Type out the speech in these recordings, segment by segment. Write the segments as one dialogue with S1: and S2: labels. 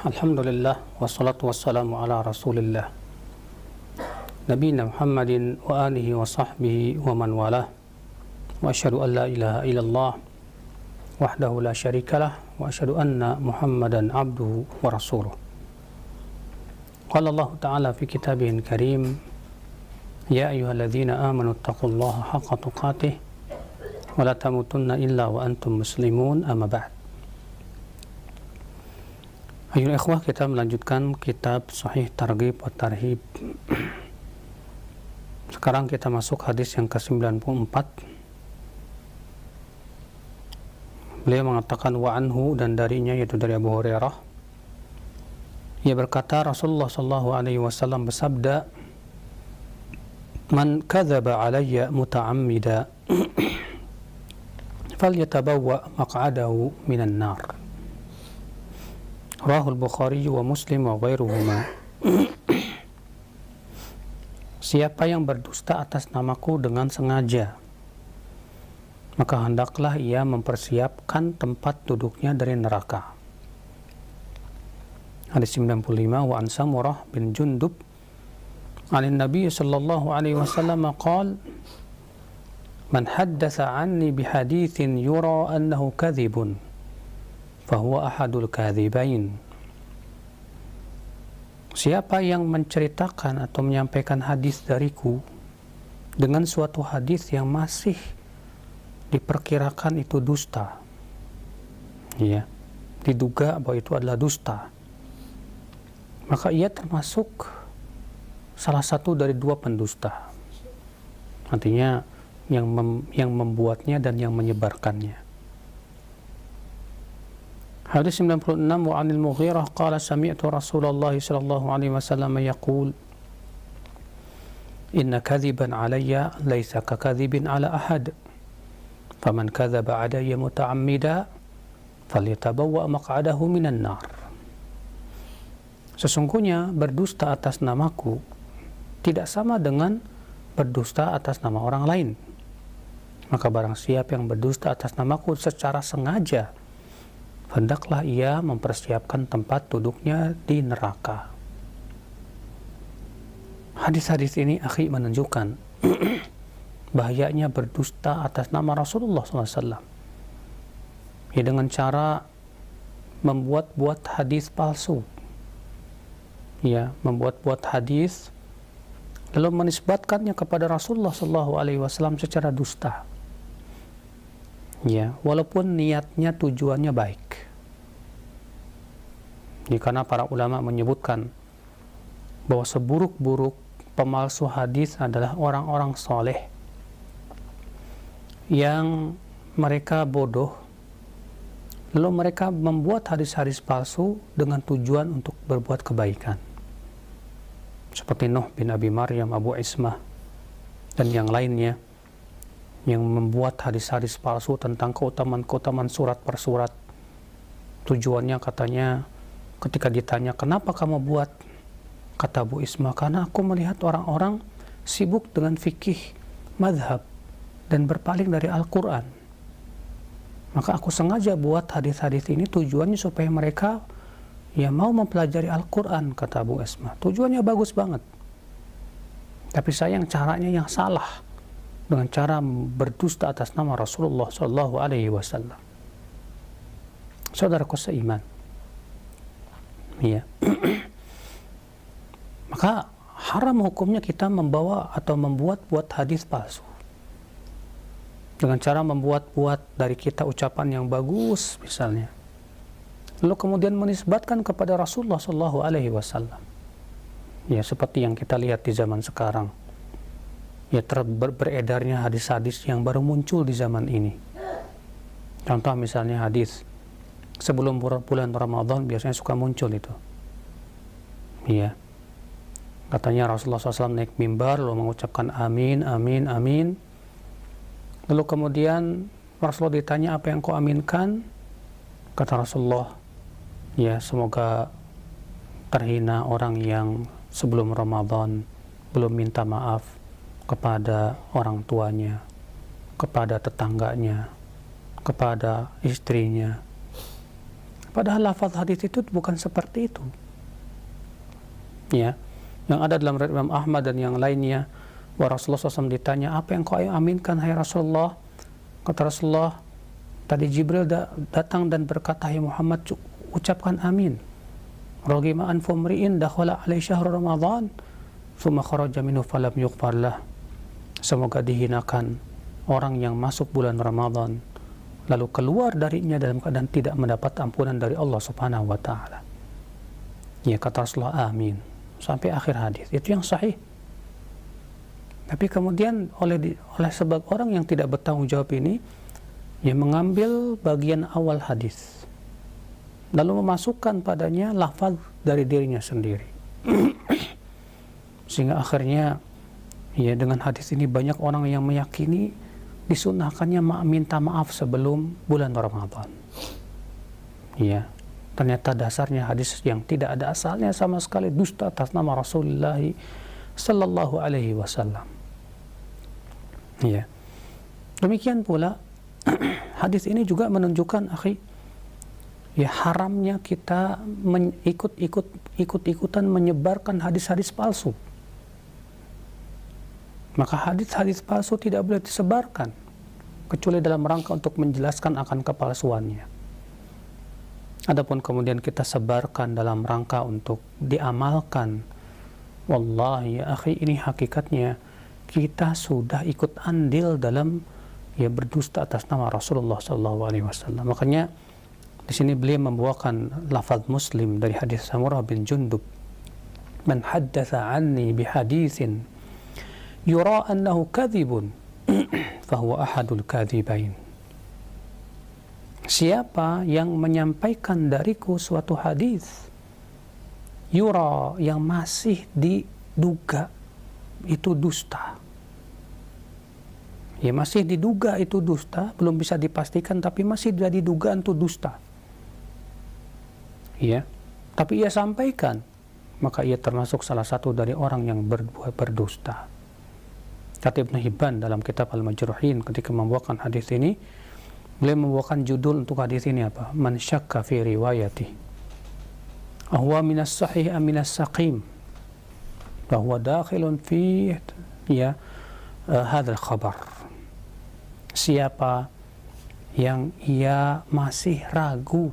S1: Alhamdulillah wassalatu wassalamu ala Rasulillah Nabiyina Muhammadin wa alihi wa sahbihi wa man walah. Wa asyhadu an la ilaha illallah wahdahu la syarikalah wa asyhadu anna Muhammadan abduhu wa rasuluh. Qala Allah Ta'ala fi kitabihil karim, ya ayyuhalladzina amanu taqullaha haqqa tuqatih wa la tamutunna illa wa antum muslimun, amma ba'd. Ayo ikhwah, kita melanjutkan kitab Sahih Targhib wa Tarhib. Sekarang kita masuk hadis yang ke-94. Beliau mengatakan wa anhu, dan darinya, yaitu dari Abu Hurairah, ia berkata, Rasulullah sallallahu alaihi wasallam bersabda, man kadzaba alayya muta'ammida falyatabawwa maq'adahu minan nar. Rawahul Bukhari wa Muslim wa ghairuhuma. Siapa yang berdusta atas namaku dengan sengaja, maka hendaklah ia mempersiapkan tempat duduknya dari neraka. Hadis 95. Wa an Samurah bin Jundub anin Nabi sallallahu alaihi wasallam qala, man haddatsa anni bihaditsin yura annahu kadhibun fahuwa ahadul kadhibain. Siapa yang menceritakan atau menyampaikan hadis dariku dengan suatu hadis yang masih diperkirakan itu dusta, ya, diduga bahwa itu adalah dusta, maka ia termasuk salah satu dari dua pendusta. Artinya yang membuatnya dan yang menyebarkannya. Hadis 96. Wa anil Mughirah qala sami'tu Rasulullah sallallahu alaihi wasallam yaqul, inna kadhiban alayya laysa ka kadhibin ala ahad, faman kadzaba alayya muta'ammida falyatabawwa maq'adahu minan nar. Sesungguhnya berdusta atas namaku tidak sama dengan berdusta atas nama orang lain. Maka barang siapa yang berdusta atas namaku secara sengaja, hendaklah ia mempersiapkan tempat duduknya di neraka. Hadis-hadis ini, akhi, menunjukkan bahayanya berdusta atas nama Rasulullah SAW. Ya, dengan cara membuat-buat hadis palsu. Ya, membuat-buat hadis lalu menisbatkannya kepada Rasulullah SAW secara dusta. Ya, walaupun niatnya, tujuannya baik. Ya, karena para ulama menyebutkan bahwa seburuk-buruk pemalsu hadis adalah orang-orang soleh yang mereka bodoh, lalu mereka membuat hadis-hadis palsu dengan tujuan untuk berbuat kebaikan. Seperti Nuh bin Abi Maryam, Abu Ismah, dan yang lainnya, yang membuat hadis-hadis palsu tentang keutamaan-keutamaan surat per surat. Tujuannya katanya, ketika ditanya, kenapa kamu buat? Kata Abu Ismah, karena aku melihat orang-orang sibuk dengan fikih, madhab, dan berpaling dari Al-Quran. Maka aku sengaja buat hadis-hadis ini tujuannya supaya mereka ya mau mempelajari Al-Quran, kata Abu Ismah. Tujuannya bagus banget. Tapi sayang caranya yang salah, dengan cara berdusta atas nama Rasulullah sallallahu alaihi wasallam. Saudaraku seiman, ya. Maka haram hukumnya kita membawa atau membuat-buat hadis palsu. Dengan cara membuat-buat dari kita ucapan yang bagus misalnya, lalu kemudian menisbatkan kepada Rasulullah sallallahu alaihi wasallam. Ya, seperti yang kita lihat di zaman sekarang. Ya, beredarnya hadis-hadis yang baru muncul di zaman ini. Contoh misalnya hadis sebelum bulan Ramadan biasanya suka muncul itu. Iya. Katanya Rasulullah SAW naik mimbar lalu mengucapkan amin, amin, amin. Lalu kemudian Rasulullah ditanya, apa yang kau aminkan? Kata Rasulullah, ya, semoga terhina orang yang sebelum Ramadan belum minta maaf kepada orang tuanya, kepada tetangganya, kepada istrinya. Padahal lafaz hadis itu bukan seperti itu. Ya, yang ada dalam riwayat Imam Ahmad dan yang lainnya, bahwa Rasulullah SAW ditanya, apa yang kau aminkan hai Rasulullah? Kata Rasulullah, tadi Jibril datang dan berkata, hai Muhammad, ucapkan amin. Raghima anfu mri'in dakhala alaihi syahrul Ramadan thumma kharaja minhu falam yughfar lah. Semoga dihinakan orang yang masuk bulan Ramadan lalu keluar darinya dalam keadaan tidak mendapat ampunan dari Allah Subhanahu wa taala. Ya, kata Rasulullah, amin, sampai akhir hadis. Itu yang sahih. Tapi kemudian oleh sebab orang yang tidak bertanggung jawab ini, yang mengambil bagian awal hadis lalu memasukkan padanya lafaz dari dirinya sendiri. Sehingga akhirnya ya, dengan hadis ini banyak orang yang meyakini disunahkannya minta maaf sebelum bulan Ramadan. Ya, ternyata dasarnya hadis yang tidak ada asalnya sama sekali, dusta atas nama Rasulullah sallallahu alaihi wasallam. Ya. Demikian pula hadis ini juga menunjukkan, akhi, ya, haramnya kita ikut-ikutan menyebarkan hadis-hadis palsu. Maka hadis-hadis palsu tidak boleh disebarkan kecuali dalam rangka untuk menjelaskan akan kepalsuannya. Adapun kemudian kita sebarkan dalam rangka untuk diamalkan, wallahi ya akhi, ini hakikatnya kita sudah ikut andil dalam ya berdusta atas nama Rasulullah SAW. Makanya di sini beliau membawakan lafaz Muslim dari hadis Samurah bin Jundub, man haddatsa anni bihaditsin yura annahu kadhibun fahuwa ahadul kadhibain. Siapa yang menyampaikan dariku suatu hadis yura, yang masih diduga itu dusta, ya masih diduga itu dusta, belum bisa dipastikan tapi masih jadi dugaan itu dusta, ya, tapi ia sampaikan, maka ia termasuk salah satu dari orang yang berbuat berdusta. Kata Ibnu Hibban dalam kitab Al-Majruhin ketika membawakan hadis ini, beliau membawakan judul untuk hadis ini apa? Man syakka fi riwayati ahwa minas sahih am minas saqim bahwa dakhilun fi ya hadzal khabar. Siapa yang ia masih ragu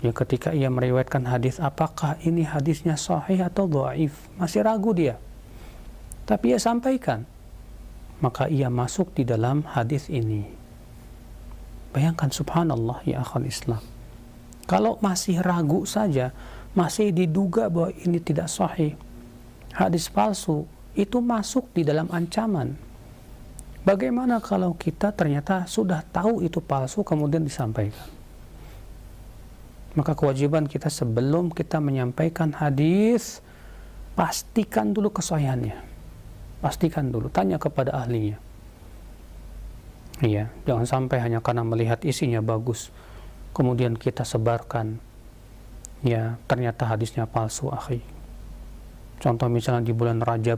S1: ya ketika ia meriwayatkan hadis, apakah ini hadisnya sahih atau dhaif, masih ragu dia, tapi ia sampaikan, maka ia masuk di dalam hadis ini. Bayangkan, subhanallah ya akhal Islam, kalau masih ragu saja, masih diduga bahwa ini tidak sahih, hadis palsu, itu masuk di dalam ancaman. Bagaimana kalau kita ternyata sudah tahu itu palsu kemudian disampaikan? Maka kewajiban kita sebelum kita menyampaikan hadis, pastikan dulu kesahihannya. Pastikan dulu, tanya kepada ahlinya. Iya, jangan sampai hanya karena melihat isinya bagus kemudian kita sebarkan, ya ternyata hadisnya palsu, akhi. Contoh misalnya di bulan Rajab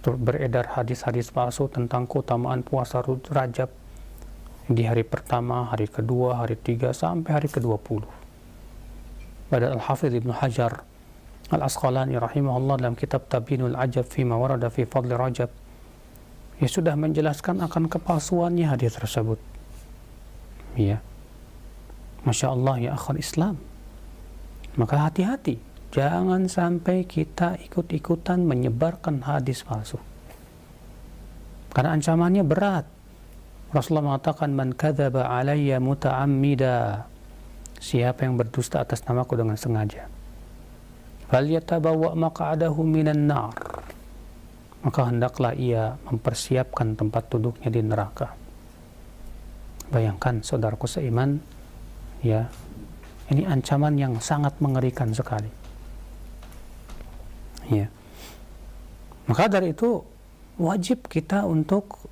S1: beredar hadis-hadis palsu tentang keutamaan puasa Rajab di hari pertama, hari kedua, hari tiga, sampai hari ke-20. Padahal Al-Hafidh Ibnu Hajar Al-Asqalani rahimahullah dalam kitab Tabinul Ajab fima warada fi fadli Rajab, ya sudah menjelaskan akan kepalsuannya hadis tersebut. Ya, Masya Allah ya akhal Islam. Maka hati-hati, jangan sampai kita ikut-ikutan menyebarkan hadis palsu, karena ancamannya berat. Rasulullah mengatakan, man kadzaba alayya muta'ammida, siapa yang berdusta atas namaku dengan sengaja, falyatabawwa maq'adahu minan nar, maka hendaklah ia mempersiapkan tempat duduknya di neraka. Bayangkan saudaraku seiman, ya, ini ancaman yang sangat mengerikan sekali. Ya. Maka dari itu wajib kita untuk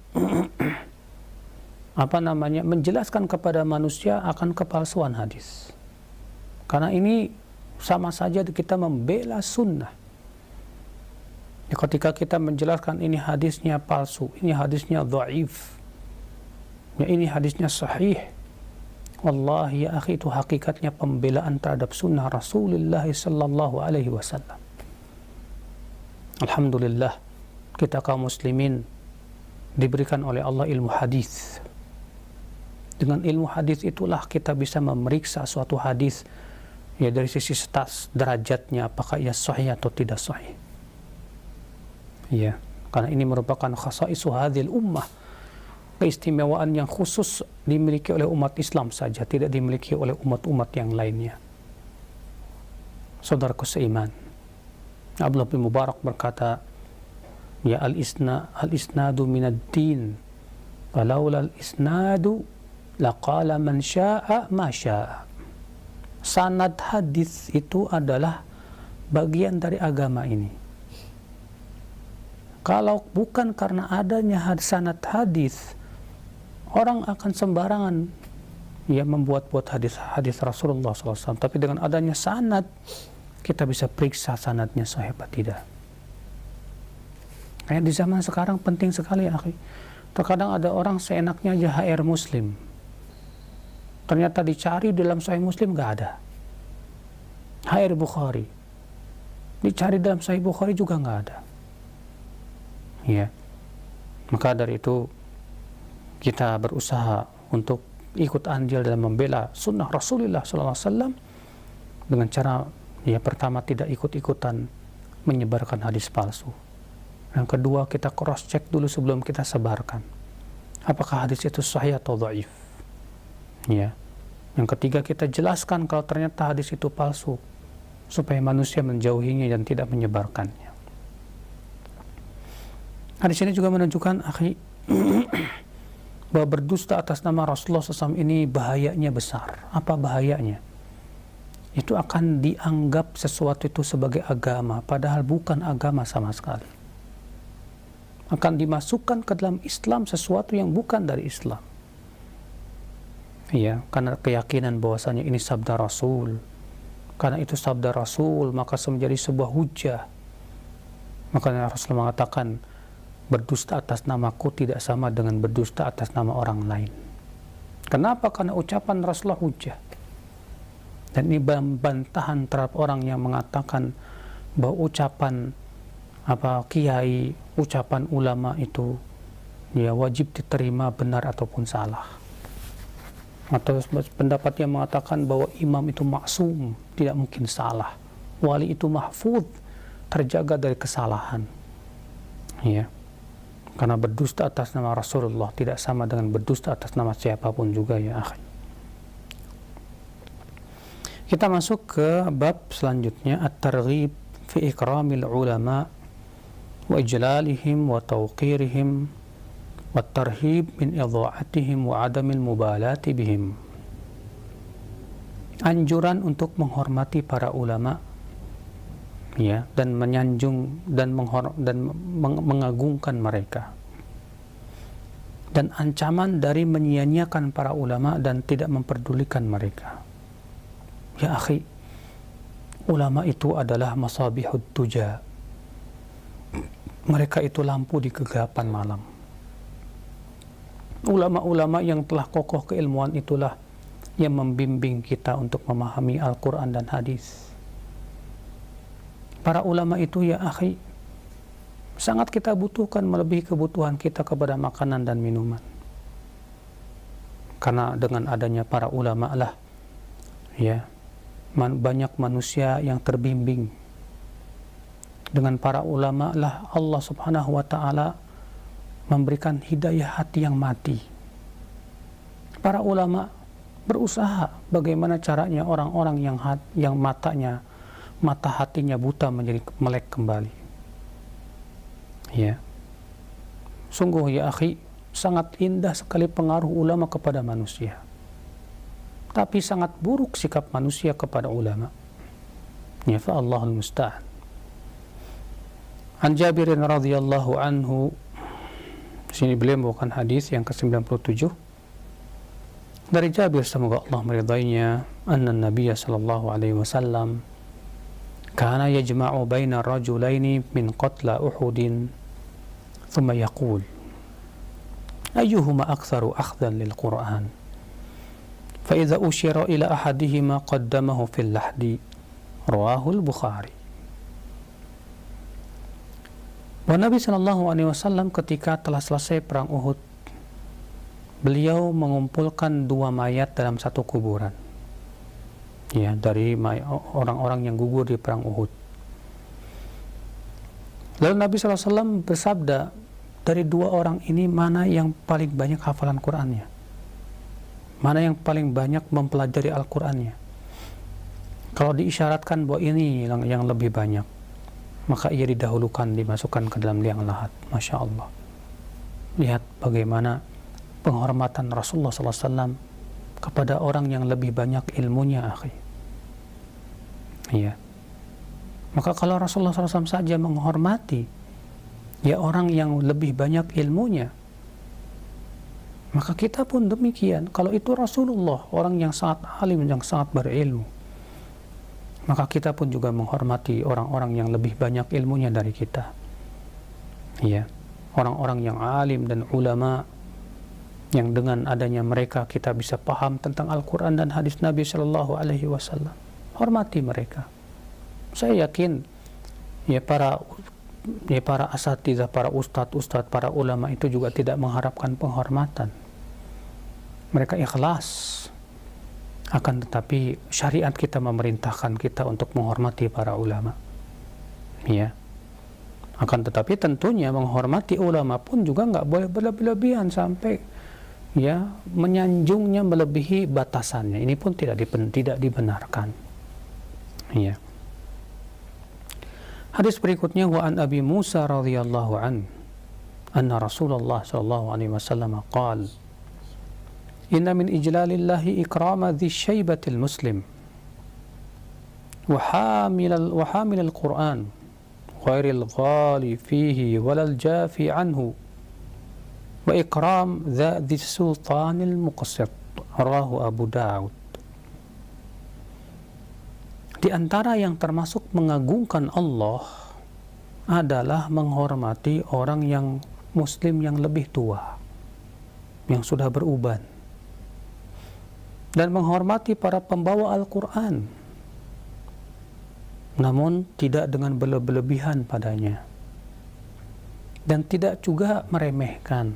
S1: menjelaskan kepada manusia akan kepalsuan hadis. Karena ini sama saja kita membela sunnah. Ya, ketika kita menjelaskan ini hadisnya palsu, ini hadisnya dhaif, ya ini hadisnya sahih, Wallahi ya akhi, itu hakikatnya pembelaan terhadap sunnah Rasulullah sallallahu alaihi wasallam. Alhamdulillah, kita kaum muslimin diberikan oleh Allah ilmu hadis. Dengan ilmu hadis itulah kita bisa memeriksa suatu hadis ya dari sisi status derajatnya, apakah ia sahih atau tidak sahih. Ya, karena ini merupakan khasaisu hadhil ummah, keistimewaan yang khusus dimiliki oleh umat Islam saja, tidak dimiliki oleh umat-umat yang lainnya. Saudaraku seiman, Abdullah bin Mubarak berkata, ya al-isnadu minad din, falaula al-isnadu laqala man sya'a ma sya'a. Sanad hadis itu adalah bagian dari agama ini. Kalau bukan karena adanya sanad hadis, orang akan sembarangan ya membuat-buat hadis Rasulullah SAW. Tapi dengan adanya sanad, kita bisa periksa sanadnya sahih apa tidak. Kayak di zaman sekarang penting sekali, akhi. Terkadang ada orang seenaknya aja HR Muslim. Ternyata dicari dalam Sahih Muslim nggak ada. HR Bukhari dicari dalam Sahih Bukhari juga nggak ada. Ya, maka dari itu kita berusaha untuk ikut andil dalam membela sunnah Rasulullah SAW dengan cara ya pertama tidak ikut-ikutan menyebarkan hadis palsu. Yang kedua, kita cross check dulu sebelum kita sebarkan. Apakah hadis itu sahih atau dhaif? Ya. Yang ketiga, kita jelaskan kalau ternyata hadis itu palsu, supaya manusia menjauhinya dan tidak menyebarkannya. Hadis ini juga menunjukkan, akhi, bahwa berdusta atas nama Rasulullah SAW ini bahayanya besar. Apa bahayanya? Itu akan dianggap sesuatu itu sebagai agama, padahal bukan agama sama sekali. Akan dimasukkan ke dalam Islam sesuatu yang bukan dari Islam. Ya, karena keyakinan bahwasanya ini sabda Rasul. Karena itu sabda Rasul, maka menjadi sebuah hujah. Makanya Rasul mengatakan, berdusta atas namaku tidak sama dengan berdusta atas nama orang lain. Kenapa? Karena ucapan Rasulullah hujah. Dan ini bantahan terhadap orang yang mengatakan bahwa ucapan kiai, ucapan ulama itu ya wajib diterima benar ataupun salah. Atau pendapat yang mengatakan bahwa imam itu maksum, tidak mungkin salah. Wali itu mahfud, terjaga dari kesalahan. Ya. Karena berdusta atas nama Rasulullah tidak sama dengan berdusta atas nama siapapun juga, ya akhi. Kita masuk ke bab selanjutnya, at-targhib fi ikramil ulama wa ijlalihim wa tawqirihim wat-tarhib min idha'atihim wa adamil mubalati bihim. Anjuran untuk menghormati para ulama, ya, dan menyanjung dan mengagungkan mereka. Dan ancaman dari menyia-nyiakan para ulama dan tidak memperdulikan mereka. Ya akhi, ulama itu adalah masabihud tuja. Mereka itu lampu di kegelapan malam. Ulama-ulama yang telah kokoh keilmuan itulah yang membimbing kita untuk memahami Al-Quran dan hadis. Para ulama itu, ya akhi, sangat kita butuhkan melebihi kebutuhan kita kepada makanan dan minuman. Karena dengan adanya para ulama lah, ya, banyak manusia yang terbimbing. Dengan para ulama lah Allah Subhanahu wa ta'ala memberikan hidayah hati yang mati. Para ulama berusaha bagaimana caranya orang-orang yang mata hatinya buta menjadi melek kembali. Ya. Sungguh ya akhi, sangat indah sekali pengaruh ulama kepada manusia. Tapi sangat buruk sikap manusia kepada ulama. Ya, fa Allahul musta'an. An Jabir radhiyallahu anhu, sini beliau membawakan hadis yang ke-97 dari Jabir, semoga Allah meridainya, anna Nabiy sallallahu alaihi wasallam kana yajma'u baina rajulaini min qatla Uhudin thumma yaqul ayyuhuma aktharu akhdhan lil Qur'an fa idza usyira ila ahadihima qaddamahu fil lahdi, rawahul Bukhari. Bahwa Nabi SAW ketika telah selesai perang Uhud, beliau mengumpulkan 2 mayat dalam satu kuburan, ya, dari orang-orang yang gugur di perang Uhud. Lalu Nabi SAW bersabda, dari 2 orang ini mana yang paling banyak hafalan Qur'annya? Mana yang paling banyak mempelajari Al-Qur'annya? Kalau diisyaratkan bahwa ini yang lebih banyak, maka ia didahulukan, dimasukkan ke dalam liang lahat. Masya Allah. Lihat bagaimana penghormatan Rasulullah SAW kepada orang yang lebih banyak ilmunya, akhi. Iya. Maka kalau Rasulullah SAW saja menghormati ya orang yang lebih banyak ilmunya, maka kita pun demikian. Kalau itu Rasulullah, orang yang sangat alim, yang sangat berilmu, maka kita pun juga menghormati orang-orang yang lebih banyak ilmunya dari kita. Iya. Orang-orang yang alim dan ulama, yang dengan adanya mereka kita bisa paham tentang Al-Quran dan hadis Nabi Shallallahu Alaihi Wasallam. Hormati mereka. Saya yakin ya para asatidzah, para ustadz, para ulama itu juga tidak mengharapkan penghormatan. Mereka ikhlas. Akan tetapi syariat kita memerintahkan kita untuk menghormati para ulama. Ya. Akan tetapi tentunya menghormati ulama pun juga nggak boleh berlebih-lebihan sampai ya menyanjungnya melebihi batasannya. Ini pun tidak dibenarkan. Ya. Hadis berikutnya, wa an Abi Musa radhiyallahu an anna Rasulullah sallallahu alaihi wasallam qala inna min ijlalillahi ikrama dhi syaibatil muslim wa hamilal Qur'an ghairil ghali fihi walal jafi anhu wa ikram dhi sultanil muqsit, rawahu Abu Daud. Di antara yang termasuk mengagungkan Allah adalah menghormati orang yang muslim yang lebih tua, yang sudah beruban, dan menghormati para pembawa Al-Quran, namun tidak dengan berlebihan padanya, dan tidak juga meremehkan,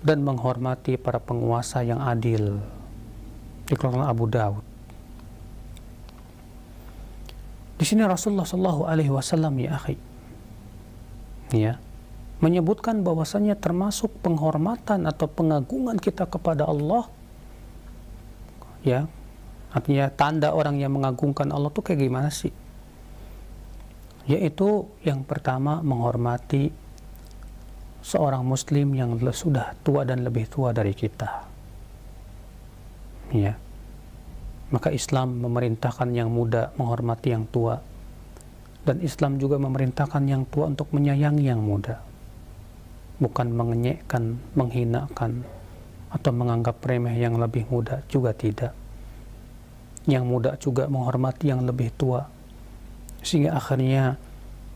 S1: dan menghormati para penguasa yang adil. Dikeluarkan Abu Daud. Di sini Rasulullah Shallallahu Alaihi Wasallam ya akhi, ya, menyebutkan bahwasanya termasuk penghormatan atau pengagungan kita kepada Allah, ya, artinya tanda orang yang mengagungkan Allah itu kayak gimana sih? Yaitu yang pertama menghormati seorang muslim yang sudah tua dan lebih tua dari kita, ya. Maka Islam memerintahkan yang muda menghormati yang tua, dan Islam juga memerintahkan yang tua untuk menyayangi yang muda, bukan mengenyekkan, menghinakan, atau menganggap remeh yang lebih muda, juga tidak. Yang muda juga menghormati yang lebih tua, sehingga akhirnya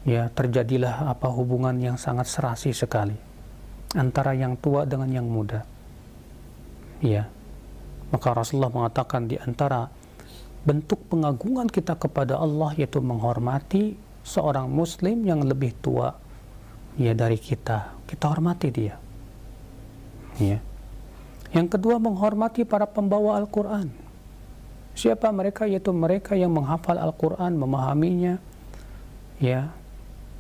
S1: ya terjadilah hubungan yang sangat serasi sekali antara yang tua dengan yang muda, ya. Maka Rasulullah mengatakan di antara bentuk pengagungan kita kepada Allah yaitu menghormati seorang muslim yang lebih tua ya dari kita. Kita hormati dia. Ya. Yang kedua, menghormati para pembawa Al-Quran. Siapa mereka? Yaitu mereka yang menghafal Al-Quran, memahaminya, ya,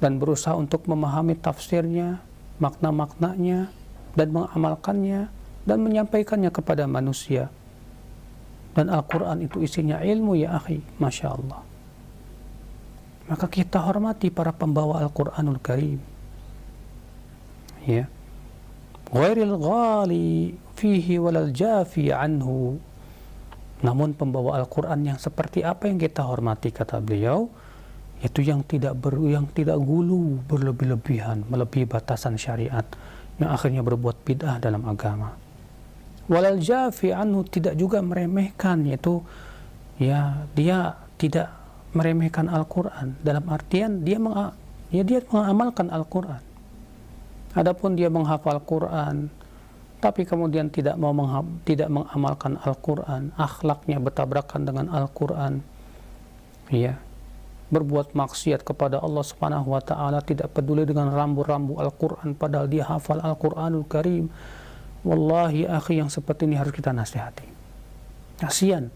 S1: dan berusaha untuk memahami tafsirnya, makna-maknanya, dan mengamalkannya, dan menyampaikannya kepada manusia. Dan Al-Quran itu isinya ilmu ya akhi, Masya Allah. Maka kita hormati para pembawa Al-Quranul Karim, ya. Ghairil ghali fihi walal jafi anhu. Namun pembawa Al-Quran yang seperti apa yang kita hormati, kata beliau, itu yang tidak gulu, berlebih-lebihan, melebihi batasan syariat, yang akhirnya berbuat bid'ah dalam agama. Walal jafi anhu, tidak juga meremehkan, yaitu ya dia tidak meremehkan Al-Quran dalam artian dia mengamalkan Al-Quran. Adapun dia menghafal Quran, tapi kemudian tidak mengamalkan Al-Quran, akhlaknya bertabrakan dengan Al-Quran, ya, berbuat maksiat kepada Allah Subhanahu wa taala, tidak peduli dengan rambu-rambu Al-Quran padahal dia hafal Al-Quranul Karim. Wallahi akhi, yang seperti ini harus kita nasihati. Kasihan.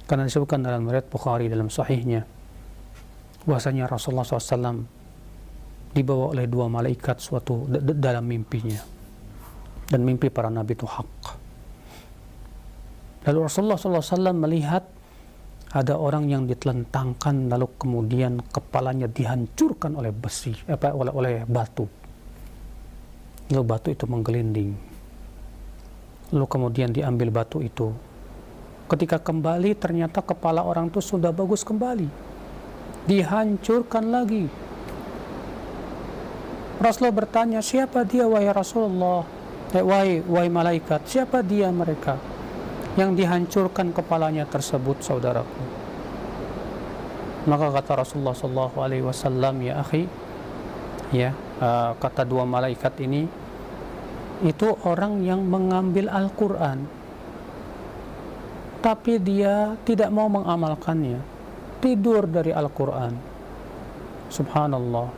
S1: Karena disebutkan dalam riwayat Bukhari dalam sahihnya bahwasanya Rasulullah SAW dibawa oleh dua malaikat suatu dalam mimpinya, dan mimpi para nabi itu hak. Lalu Rasulullah SAW melihat ada orang yang ditelentangkan, lalu kemudian kepalanya dihancurkan oleh besi, oleh batu. Lalu batu itu menggelinding. Lalu kemudian diambil batu itu. Ketika kembali ternyata kepala orang itu sudah bagus kembali. Dihancurkan lagi. Rasulullah bertanya, siapa dia wahai Rasulullah? Wahai malaikat, siapa dia mereka yang dihancurkan kepalanya tersebut, saudaraku? Maka kata Rasulullah SAW, ya akhi, ya, kata dua malaikat ini, itu orang yang mengambil Al-Quran tapi dia tidak mau mengamalkannya, tidur dari Al-Quran. Subhanallah,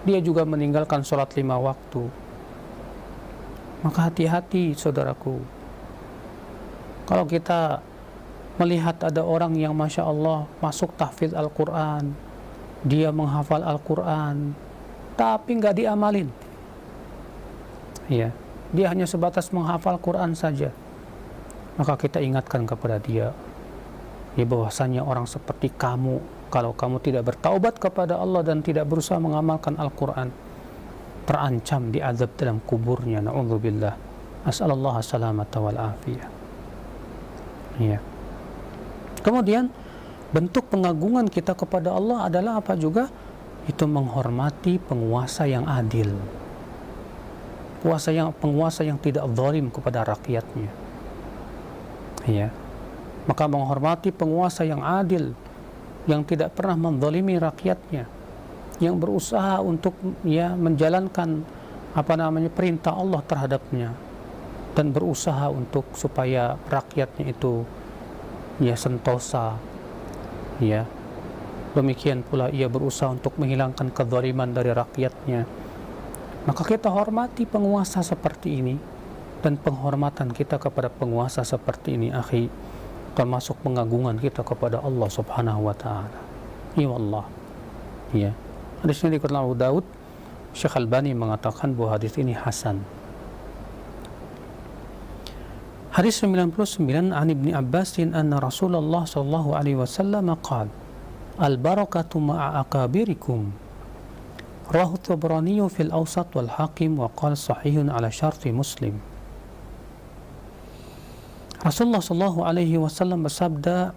S1: dia juga meninggalkan sholat 5 waktu. Maka hati-hati saudaraku, kalau kita melihat ada orang yang Masya Allah masuk tahfidz Al-Quran, dia menghafal Al-Quran tapi nggak diamalin, ya, dia hanya sebatas menghafal Quran saja, maka kita ingatkan kepada dia, ya, bahwasanya orang seperti kamu, kalau kamu tidak bertaubat kepada Allah dan tidak berusaha mengamalkan Al-Quran, terancam diazab dalam kuburnya. Na'udzubillah. As'alallah salamata wal afiyah. Ya. Kemudian bentuk pengagungan kita kepada Allah adalah apa juga? Itu menghormati penguasa yang adil, penguasa yang tidak zalim kepada rakyatnya. Ya. Maka menghormati penguasa yang adil, yang tidak pernah menzalimi rakyatnya, yang berusaha untuk, ya, menjalankan perintah Allah terhadapnya, dan berusaha untuk supaya rakyatnya itu, ya, sentosa, ya. Demikian pula ia berusaha untuk menghilangkan kezaliman dari rakyatnya. Maka kita hormati penguasa seperti ini, dan penghormatan kita kepada penguasa seperti ini, akhi, termasuk pengagungan kita kepada Allah Subhanahu wa taala. Ya Allah. Ya. Hadis ini dikutip Abu Daud. Syekh Albani mengatakan bahwa hadis ini hasan. Hadis 99, an Ibni Abbasin anna Rasulullah sallallahu alaihi wasallam qala al-barakatu ma'a akabirikum. Rawahu Tabrani fil Awsat wal Hakim wa qala sahihun ala syarti Muslim. Rasulullah sallallahu alaihi wasallam bersabda,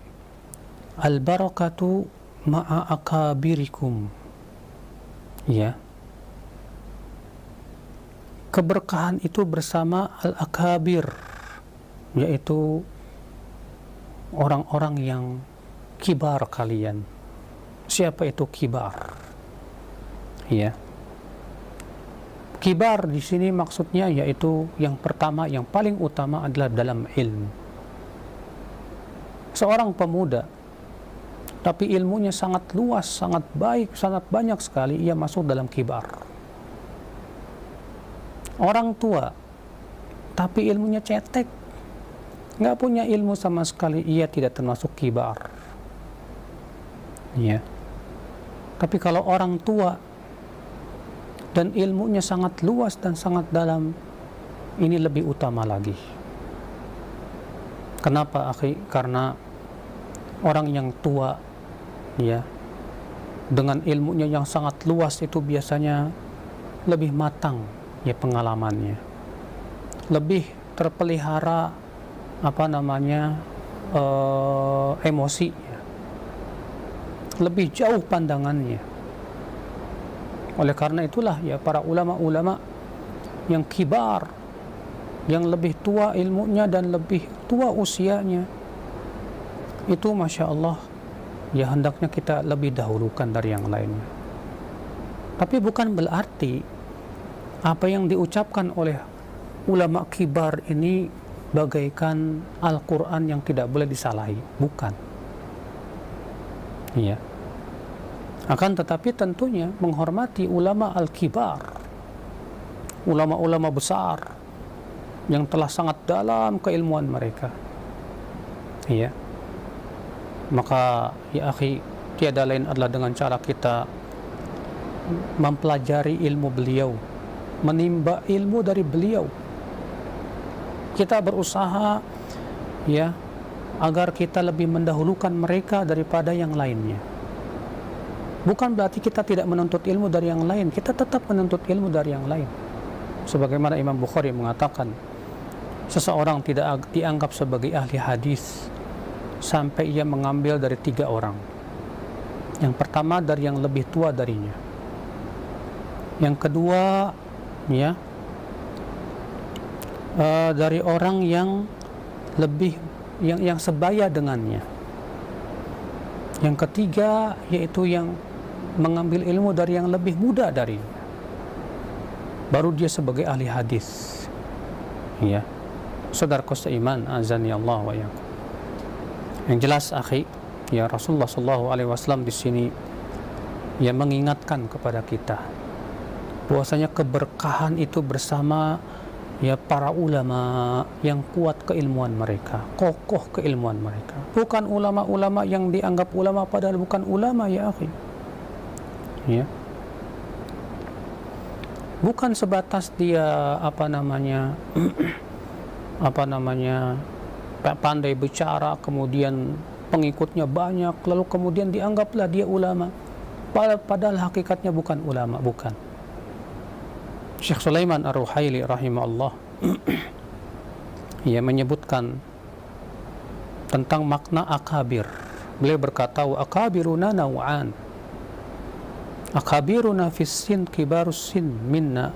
S1: al-barakatu ma'a akabirikum. Ya. Keberkahan itu bersama al-akabir, yaitu orang-orang yang kibar kalian. Siapa itu kibar? Ya. Kibar di sini maksudnya yaitu yang pertama, yang paling utama adalah dalam ilmu. Seorang pemuda tapi ilmunya sangat luas, sangat baik, sangat banyak sekali, ia masuk dalam kibar. Orang tua tapi ilmunya cetek, nggak punya ilmu sama sekali, ia tidak termasuk kibar. Ya. Tapi kalau orang tua dan ilmunya sangat luas dan sangat dalam, ini lebih utama lagi. Kenapa, akhi? Karena orang yang tua, ya, dengan ilmunya yang sangat luas itu biasanya lebih matang, ya, pengalamannya, lebih terpelihara emosinya, lebih jauh pandangannya. Oleh karena itulah, ya, para ulama-ulama yang kibar, yang lebih tua ilmunya dan lebih tua usianya, itu Masya Allah, ya, hendaknya kita lebih dahulukan dari yang lainnya. Tapi bukan berarti apa yang diucapkan oleh ulama kibar ini bagaikan Al-Quran yang tidak boleh disalahi, bukan. Iya. Akan tetapi tentunya menghormati ulama al-kibar, ulama-ulama besar yang telah sangat dalam keilmuan mereka. Iya. Maka ya akhi, tiada lain adalah dengan cara kita mempelajari ilmu beliau, menimba ilmu dari beliau. Kita berusaha ya agar kita lebih mendahulukan mereka daripada yang lainnya. Bukan berarti kita tidak menuntut ilmu dari yang lain, kita tetap menuntut ilmu dari yang lain. Sebagaimana Imam Bukhari mengatakan, seseorang tidak dianggap sebagai ahli hadis sampai ia mengambil dari 3 orang. Yang pertama dari yang lebih tua darinya. Yang kedua ya dari orang yang lebih yang sebaya dengannya. Yang ketiga yaitu yang mengambil ilmu dari yang lebih muda darinya. Baru dia sebagai ahli hadis. Ya. Saudaraku seiman, azani Allah wa iyyakum. Yang jelas akhi, ya Rasulullah sallallahu alaihi wasallam di sini ya mengingatkan kepada kita bahwasanya keberkahan itu bersama ya para ulama yang kuat keilmuan mereka, kokoh keilmuan mereka. Bukan ulama-ulama yang dianggap ulama padahal bukan ulama ya akhi. Ya. Bukan sebatas dia pandai bicara, kemudian pengikutnya banyak, lalu kemudian dianggaplah dia ulama. Padahal hakikatnya bukan ulama, bukan. Syekh Sulaiman Ar-Ruhaili rahimahullah ia menyebutkan tentang makna akabir. Beliau berkata, wa akabiruna naw'an. Akabiruna fis sin kibarus sin minna.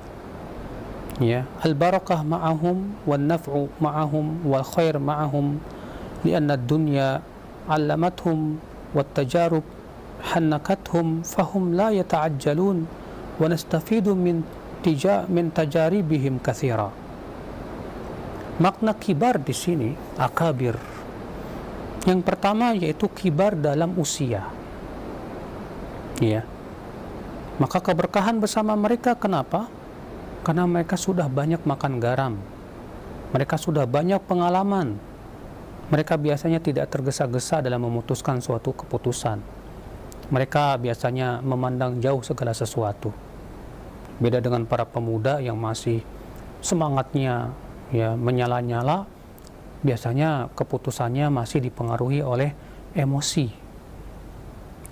S1: Ya, al-barakah ma'ahum wan naf'u ma'ahum wal khair ma'ahum lianna ad-dunya 'allamathum wat tajarub hannakathum fahum la yata'ajjalun wa nastafidu min tajaribihim katsira. Makna kibar di sini akabir. Yang pertama yaitu kibar dalam usia. Ya. Maka keberkahan bersama mereka kenapa? Karena mereka sudah banyak makan garam. Mereka sudah banyak pengalaman. Mereka biasanya tidak tergesa-gesa dalam memutuskan suatu keputusan. Mereka biasanya memandang jauh segala sesuatu. Beda dengan para pemuda yang masih semangatnya ya menyala-nyala, biasanya keputusannya masih dipengaruhi oleh emosi.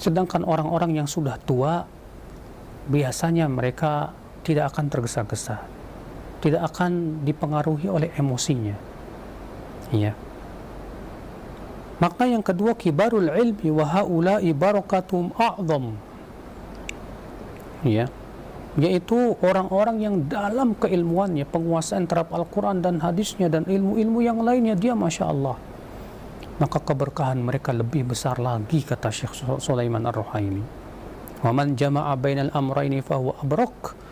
S1: Sedangkan orang-orang yang sudah tua, biasanya mereka tidak akan tergesa-gesa, tidak akan dipengaruhi oleh emosinya. Ya. Makna yang kedua, kibarul ilmi wa haula'i barakatum a'zam. Ya. Yaitu orang-orang yang dalam keilmuannya, penguasaan terhadap Al-Quran dan hadisnya dan ilmu-ilmu yang lainnya, dia Masya Allah. Maka keberkahan mereka lebih besar lagi, kata Syekh Sulaiman Ar-Ruhaili. Wa man jama'a bainal amrayni fahuwa abrak.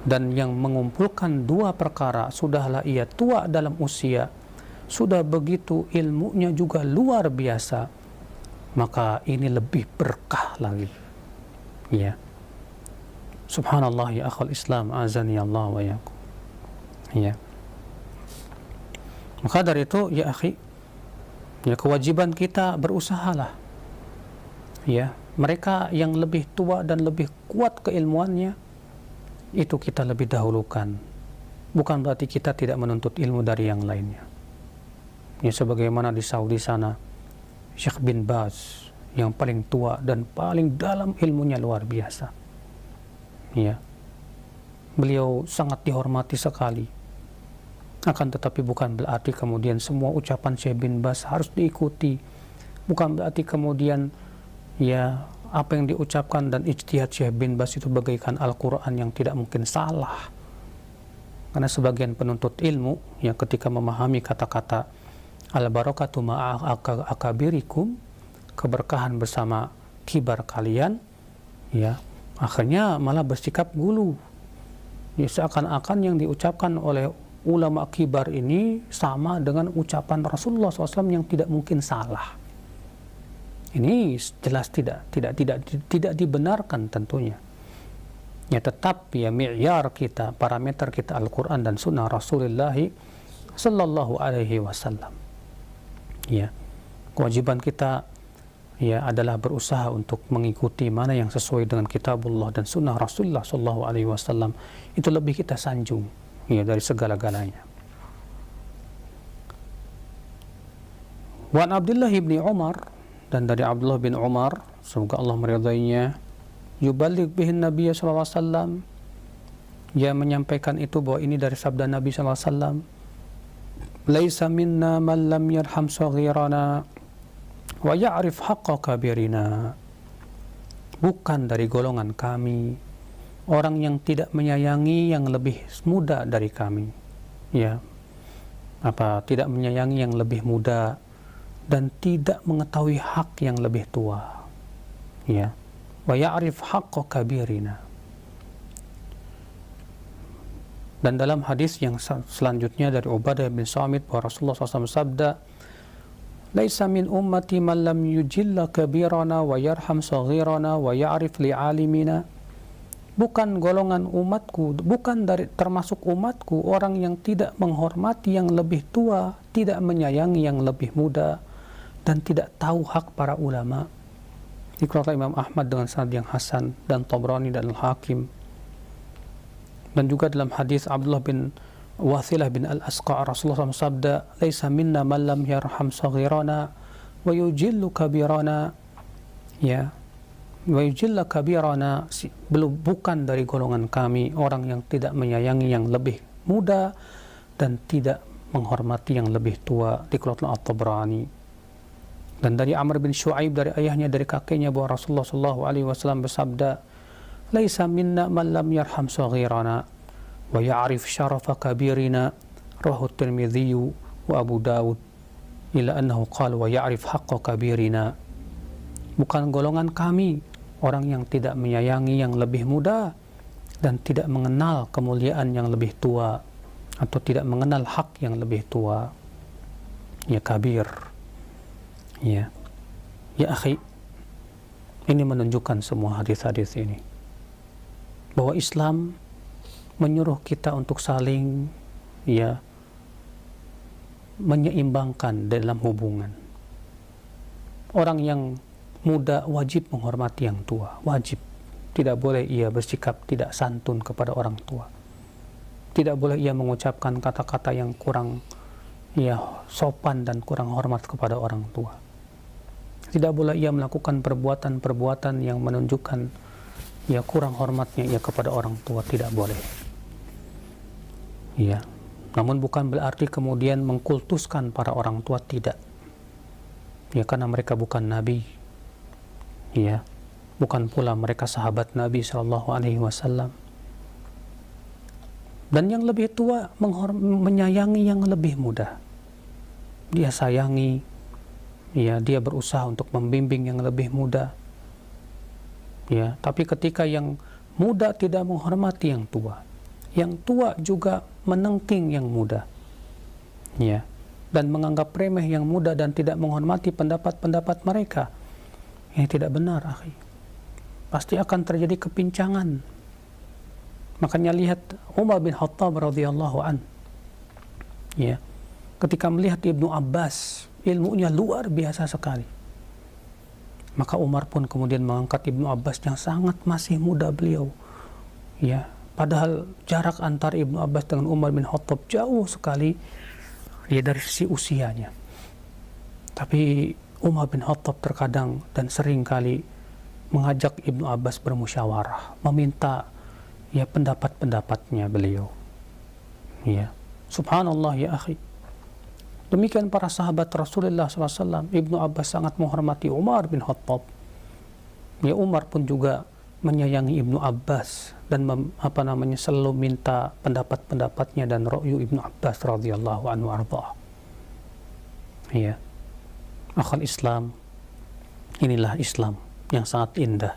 S1: Dan yang mengumpulkan dua perkara, sudahlah ia tua dalam usia, sudah begitu ilmunya juga luar biasa, maka ini lebih berkah lagi. Ya. Subhanallah ya akhul Islam, azani Allah wa yakum. Ya. Maka dari itu ya akhi, ya kewajiban kita berusahalah. Ya, mereka yang lebih tua dan lebih kuat keilmuannya itu kita lebih dahulukan. Bukan berarti kita tidak menuntut ilmu dari yang lainnya. Ya sebagaimana di Saudi sana, Syekh bin Baz yang paling tua dan paling dalam ilmunya luar biasa. Ya. Beliau sangat dihormati sekali. Akan tetapi bukan berarti kemudian semua ucapan Syekh bin Baz harus diikuti. Bukan berarti kemudian ya apa yang diucapkan dan ijtihad Syekh bin Baz itu bagaikan Al-Quran yang tidak mungkin salah. Karena sebagian penuntut ilmu yang ketika memahami kata-kata al-barakatu ma'a akabirikum, keberkahan bersama kibar kalian, ya akhirnya malah bersikap gulu. Ya, seakan-akan yang diucapkan oleh ulama kibar ini sama dengan ucapan Rasulullah SAW yang tidak mungkin salah. Ini jelas tidak dibenarkan tentunya. Ya tetap ya mi'yar kita, parameter kita Al-Quran dan Sunnah Rasulullah Sallallahu Alaihi Wasallam. Ya, kewajiban kita ya adalah berusaha untuk mengikuti mana yang sesuai dengan Kitabullah dan Sunnah Rasulullah Sallallahu Alaihi Wasallam. Itu lebih kita sanjung ya dari segala-galanya. Wan Abdullah bin Umar, dan dari Abdullah bin Umar, semoga Allah meridainya, yuballigh bihin Nabi sallallahu alaihi wasallam, dia menyampaikan itu bahwa ini dari sabda Nabi sallallahu alaihi wasallam, laisa minna man lam yarham saghirana wa ya'rif haqqa kabirina. Bukan dari golongan kami orang yang tidak menyayangi yang lebih muda dari kami, ya, tidak menyayangi yang lebih muda dan tidak mengetahui hak yang lebih tua, ya, wa ya'rif haqqa kabirina. Dan dalam hadis yang selanjutnya dari Ubadah bin Samit bahwa Rasulullah SAW sabda, laisa min ummati man lam yujilla kabirana wa yarham saghirana wa ya'rif li'alimina. Bukan golongan umatku, bukan dari termasuk umatku orang yang tidak menghormati yang lebih tua, tidak menyayangi yang lebih muda, dan tidak tahu hak para ulama. Dikeluarkan Imam Ahmad dengan sanad yang hasan, dan Tabrani dan Al-Hakim. Dan juga dalam hadis Abdullah bin Wathilah bin Al-Asqa, Rasulullah SAW sabda, laisa minna man lam yarham saghirana wa yujillu kabirana. Ya, wa yujilla kabirana, bukan dari golongan kami orang yang tidak menyayangi yang lebih muda dan tidak menghormati yang lebih tua. Dikeluarkan At-Tabrani. Dan dari Amr bin Shu'aib, dari ayahnya, dari kakeknya, bahwa Rasulullah SAW bersabda, laisa minna man lam yarham saghirana wa ya'rif syarafa kabirina. Rawahu Tirmidzi wa Abu Dawud ila annahu qala wa ya'rif haqqa kabirina. Bukan golongan kami orang yang tidak menyayangi yang lebih muda dan tidak mengenal kemuliaan yang lebih tua, atau tidak mengenal hak yang lebih tua. Ya kabir. Ya, ya akhi, ini menunjukkan semua hadis-hadis ini bahwa Islam menyuruh kita untuk saling ya menyeimbangkan dalam hubungan. Orang yang muda wajib menghormati yang tua, wajib. Tidak boleh ia bersikap tidak santun kepada orang tua. Tidak boleh ia mengucapkan kata-kata yang kurang ya sopan dan kurang hormat kepada orang tua. Tidak boleh ia melakukan perbuatan-perbuatan yang menunjukkan ya kurang hormatnya ia kepada orang tua, tidak boleh. Ya, namun bukan berarti kemudian mengkultuskan para orang tua, tidak. Ya, karena mereka bukan nabi. Ya, bukan pula mereka sahabat Nabi Shallallahu Alaihi Wasallam. Dan yang lebih tua menyayangi yang lebih muda. Dia sayangi, ya, dia berusaha untuk membimbing yang lebih muda. Ya, tapi ketika yang muda tidak menghormati yang tua juga menengking yang muda. Ya, dan menganggap remeh yang muda dan tidak menghormati pendapat-pendapat mereka. Ini tidak benar, akhi. Pasti akan terjadi kepincangan. Makanya lihat Umar bin Khattab radhiyallahu an. Ya, ketika melihat Ibnu Abbas, ilmunya luar biasa sekali. Maka Umar pun kemudian mengangkat Ibnu Abbas yang sangat masih muda beliau. Ya, padahal jarak antara Ibnu Abbas dengan Umar bin Khattab jauh sekali ya dari sisi usianya. Tapi Umar bin Khattab terkadang dan sering kali mengajak Ibnu Abbas bermusyawarah, meminta ya pendapat-pendapatnya beliau. Ya, subhanallah ya akhi. Demikian para sahabat Rasulullah SAW. Ibnu Abbas sangat menghormati Umar bin Khattab. Ya, Umar pun juga menyayangi Ibnu Abbas dan selalu minta pendapat-pendapatnya dan ra'yu Ibnu Abbas radhiyallahu anhu arda. Ya, akhal Islam, inilah Islam yang sangat indah.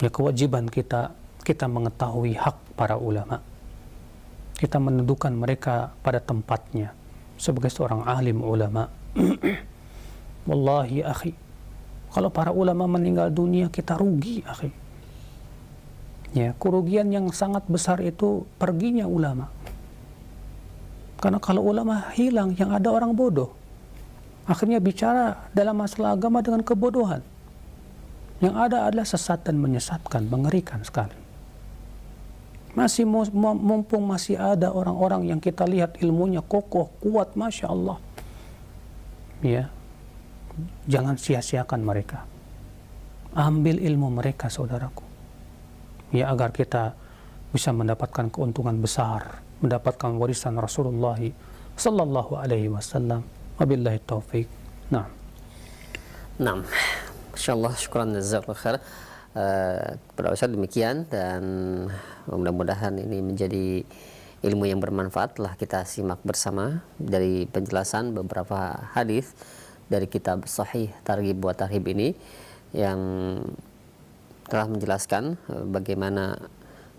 S1: Ya, kewajiban kita mengetahui hak para ulama. kita mendudukan mereka pada tempatnya sebagai seorang alim ulama. Wallahi akhi, kalau para ulama meninggal dunia kita rugi akhi. Ya, kerugian yang sangat besar itu perginya ulama. Karena kalau ulama hilang, yang ada orang bodoh. Akhirnya bicara dalam masalah agama dengan kebodohan. Yang ada adalah sesat dan menyesatkan, mengerikan sekali. Mumpung masih ada orang-orang yang kita lihat ilmunya kokoh, kuat, Masya Allah. Ya, jangan sia-siakan mereka. Ambil ilmu mereka, saudaraku. Ya, agar kita bisa mendapatkan keuntungan besar, mendapatkan warisan Rasulullah sallallahu alaihi wasallam. Wabillahi taufik. Nah.
S2: Nah, insyaallah syukran jazakallahu khair kepada Ustaz. Demikian, dan mudah-mudahan ini menjadi ilmu yang bermanfaat. Telah kita simak bersama dari penjelasan beberapa hadis dari kitab Sahih Targhib wa Tarhib ini yang telah menjelaskan bagaimana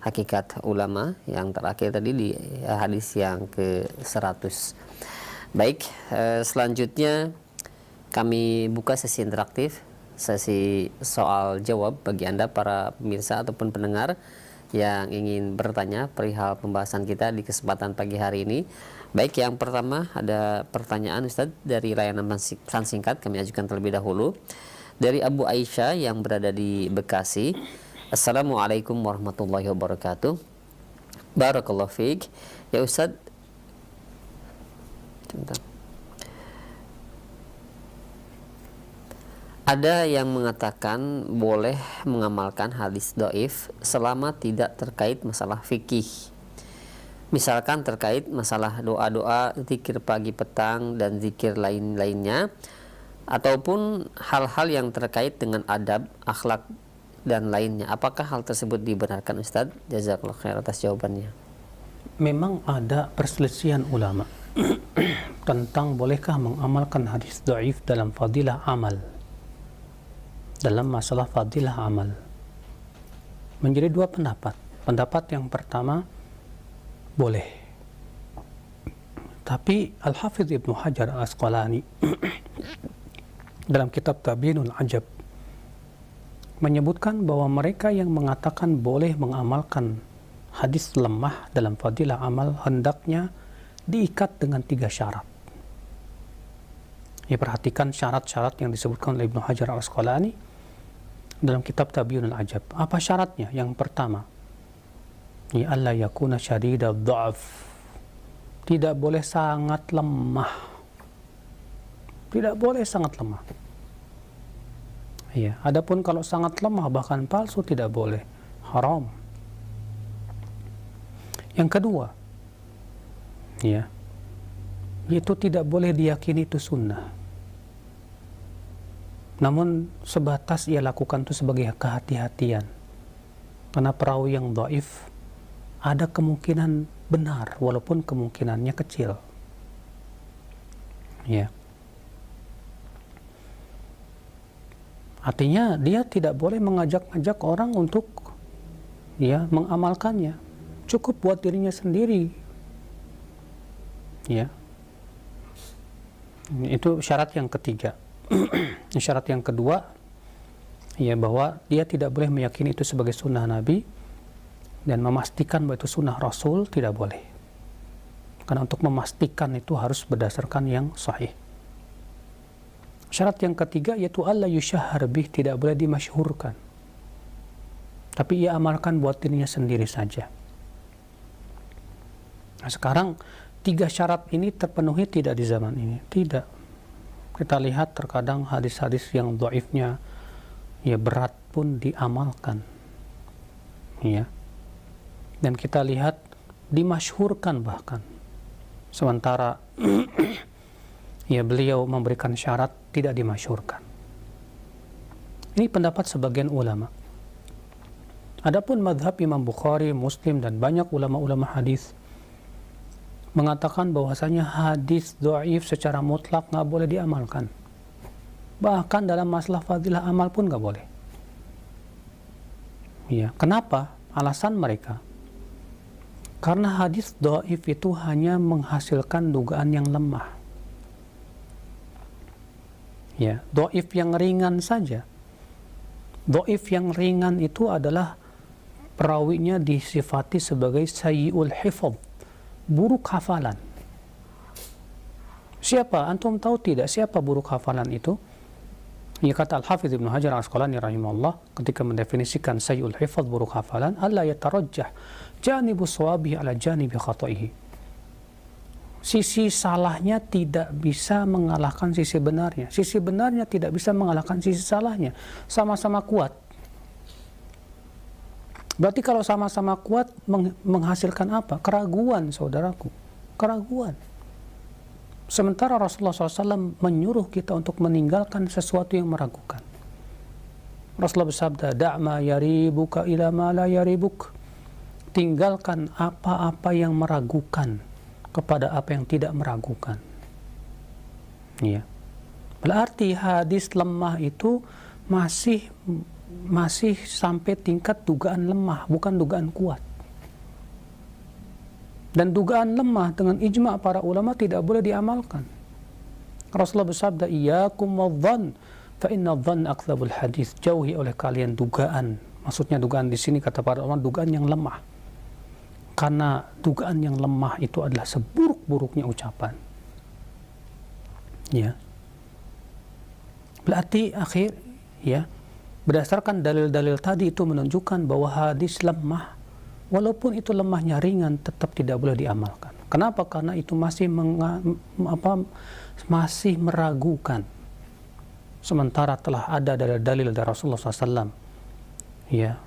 S2: hakikat ulama. Yang terakhir tadi di hadis yang ke-100. Baik, selanjutnya kami buka sesi interaktif, sesi soal jawab bagi Anda para pemirsa ataupun pendengar yang ingin bertanya perihal pembahasan kita di kesempatan pagi hari ini. Baik, yang pertama ada pertanyaan Ustadz dari layanan pesan singkat, kami ajukan terlebih dahulu. Dari Abu Aisyah yang berada di Bekasi. Assalamualaikum warahmatullahi wabarakatuh. Barakallahu fiik. Ya Ustadz, ada yang mengatakan boleh mengamalkan hadis dhaif selama tidak terkait masalah fikih. Misalkan terkait masalah doa-doa, zikir pagi petang dan zikir lain-lainnya, ataupun hal-hal yang terkait dengan adab, akhlak dan lainnya. Apakah hal tersebut dibenarkan Ustadz? Jazakallahu khair atas jawabannya.
S1: Memang ada perselisihan ulama tentang bolehkah mengamalkan hadis dhaif dalam fadilah amal, dalam masalah fadilah amal. Menjadi dua pendapat. Pendapat yang pertama, boleh. Tapi Al-Hafidh Ibnu Hajar Al-Asqalani dalam kitab Tabiinul Ajab menyebutkan bahwa mereka yang mengatakan boleh mengamalkan hadis lemah dalam fadilah amal hendaknya diikat dengan 3 syarat. Ya, perhatikan syarat-syarat yang disebutkan oleh Ibnu Hajar Al-Asqalani dalam kitab Tabiinul Ajab. Apa syaratnya? Yang pertama, ya alla yakuna syadidad dha'af. Tidak boleh sangat lemah. Tidak boleh sangat lemah. Ya, adapun kalau sangat lemah bahkan palsu tidak boleh, haram. Yang kedua, ya, itu tidak boleh diyakini itu sunnah. Namun sebatas ia lakukan itu sebagai kehati-hatian. Karena perawi yang dhaif ada kemungkinan benar walaupun kemungkinannya kecil. Ya. Artinya dia tidak boleh mengajak-ajak orang untuk ya mengamalkannya. Cukup buat dirinya sendiri. Ya. Itu syarat yang ketiga. Syarat yang kedua, ya, bahwa dia tidak boleh meyakini itu sebagai sunnah Nabi dan memastikan bahwa itu sunnah Rasul, tidak boleh. Karena untuk memastikan itu harus berdasarkan yang sahih. Syarat yang ketiga yaitu alla yusyahhar bih, tidak boleh dimasyhurkan. Tapi ia amalkan buat dirinya sendiri saja. Nah, sekarang 3 syarat ini terpenuhi tidak di zaman ini? Tidak. Kita lihat terkadang hadis-hadis yang dhaifnya ya berat pun diamalkan. Ya. Dan kita lihat dimasyhurkan bahkan. Sementara ya beliau memberikan syarat tidak dimasyhurkan. Ini pendapat sebagian ulama. Adapun mazhab Imam Bukhari, Muslim dan banyak ulama-ulama hadis mengatakan bahwasanya hadis dhaif secara mutlak nggak boleh diamalkan. Bahkan dalam masalah fadilah amal pun nggak boleh. Ya, kenapa? Alasan mereka, Karena hadis dhaif itu hanya menghasilkan dugaan yang lemah. Ya, dhaif yang ringan saja. Dhaif yang ringan itu adalah perawinya disifati sebagai sayyi'ul hifdz, buruk hafalan. Siapa? Antum tahu tidak siapa buruk hafalan itu? Ya, kata Al-Hafidz Ibnu Hajar Al-Asqalani rahimahullah ketika mendefinisikan sayyi'ul hifdz, buruk hafalan, alla yatarajjah janibu shawabihi ala janibi khata'ihi. Sisi salahnya tidak bisa mengalahkan sisi benarnya. Sisi benarnya tidak bisa mengalahkan sisi salahnya. Sama-sama kuat. Berarti kalau sama-sama kuat menghasilkan apa? Keraguan, saudaraku. Keraguan. Sementara Rasulullah SAW menyuruh kita untuk meninggalkan sesuatu yang meragukan. Rasulullah bersabda, "Da'ma yaribuka ila ma la yaribuk." Tinggalkan apa-apa yang meragukan kepada apa yang tidak meragukan. Ya. Berarti hadis lemah itu masih sampai tingkat dugaan lemah, bukan dugaan kuat. Dan dugaan lemah dengan ijma' para ulama tidak boleh diamalkan. Rasulullah bersabda, "Iyyakum wadh-dhann, fa inna dhann akdzabul hadis." Jauhi oleh kalian dugaan. Maksudnya dugaan di sini kata para ulama dugaan yang lemah. Karena dugaan yang lemah itu adalah seburuk-buruknya ucapan. Ya. Berarti berdasarkan dalil-dalil tadi itu menunjukkan bahwa hadis lemah, walaupun itu lemahnya ringan, tetap tidak boleh diamalkan. Kenapa? Karena itu masih meragukan. Sementara telah ada dalil dari Rasulullah SAW, ya,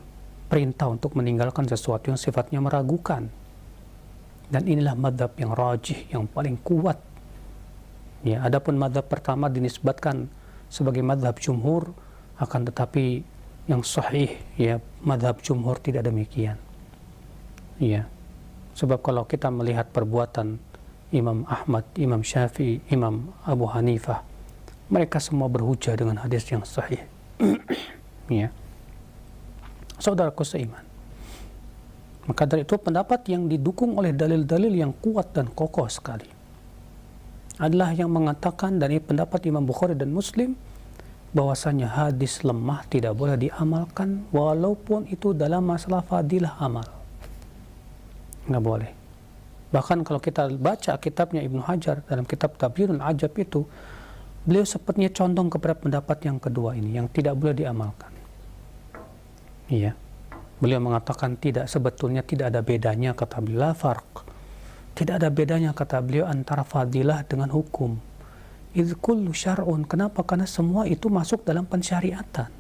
S1: perintah untuk meninggalkan sesuatu yang sifatnya meragukan. Dan inilah madhab yang rajih, yang paling kuat. Ya, adapun madhab pertama dinisbatkan sebagai madhab jumhur, akan tetapi yang sahih, ya, madhab jumhur tidak demikian. Ya, sebab kalau kita melihat perbuatan Imam Ahmad, Imam Syafi'i, Imam Abu Hanifah, mereka semua berhujjah dengan hadis yang sahih. Ya, saudaraku seiman. Maka dari itu pendapat yang didukung oleh dalil-dalil yang kuat dan kokoh sekali adalah yang mengatakan, dari pendapat Imam Bukhari dan Muslim, bahwasanya hadis lemah tidak boleh diamalkan walaupun itu dalam masalah fadilah amal. Nggak boleh. Bahkan kalau kita baca kitabnya Ibnu Hajar dalam kitab Tabyi'ul Ajab itu, beliau sepertinya condong kepada pendapat yang kedua ini, yang tidak boleh diamalkan. Iya. Beliau mengatakan sebetulnya tidak ada bedanya, kata beliau, la farq. Tidak ada bedanya, kata beliau, antara fadilah dengan hukum. Idz kullu syar'un. Kenapa? Karena semua itu masuk dalam pensyariatan.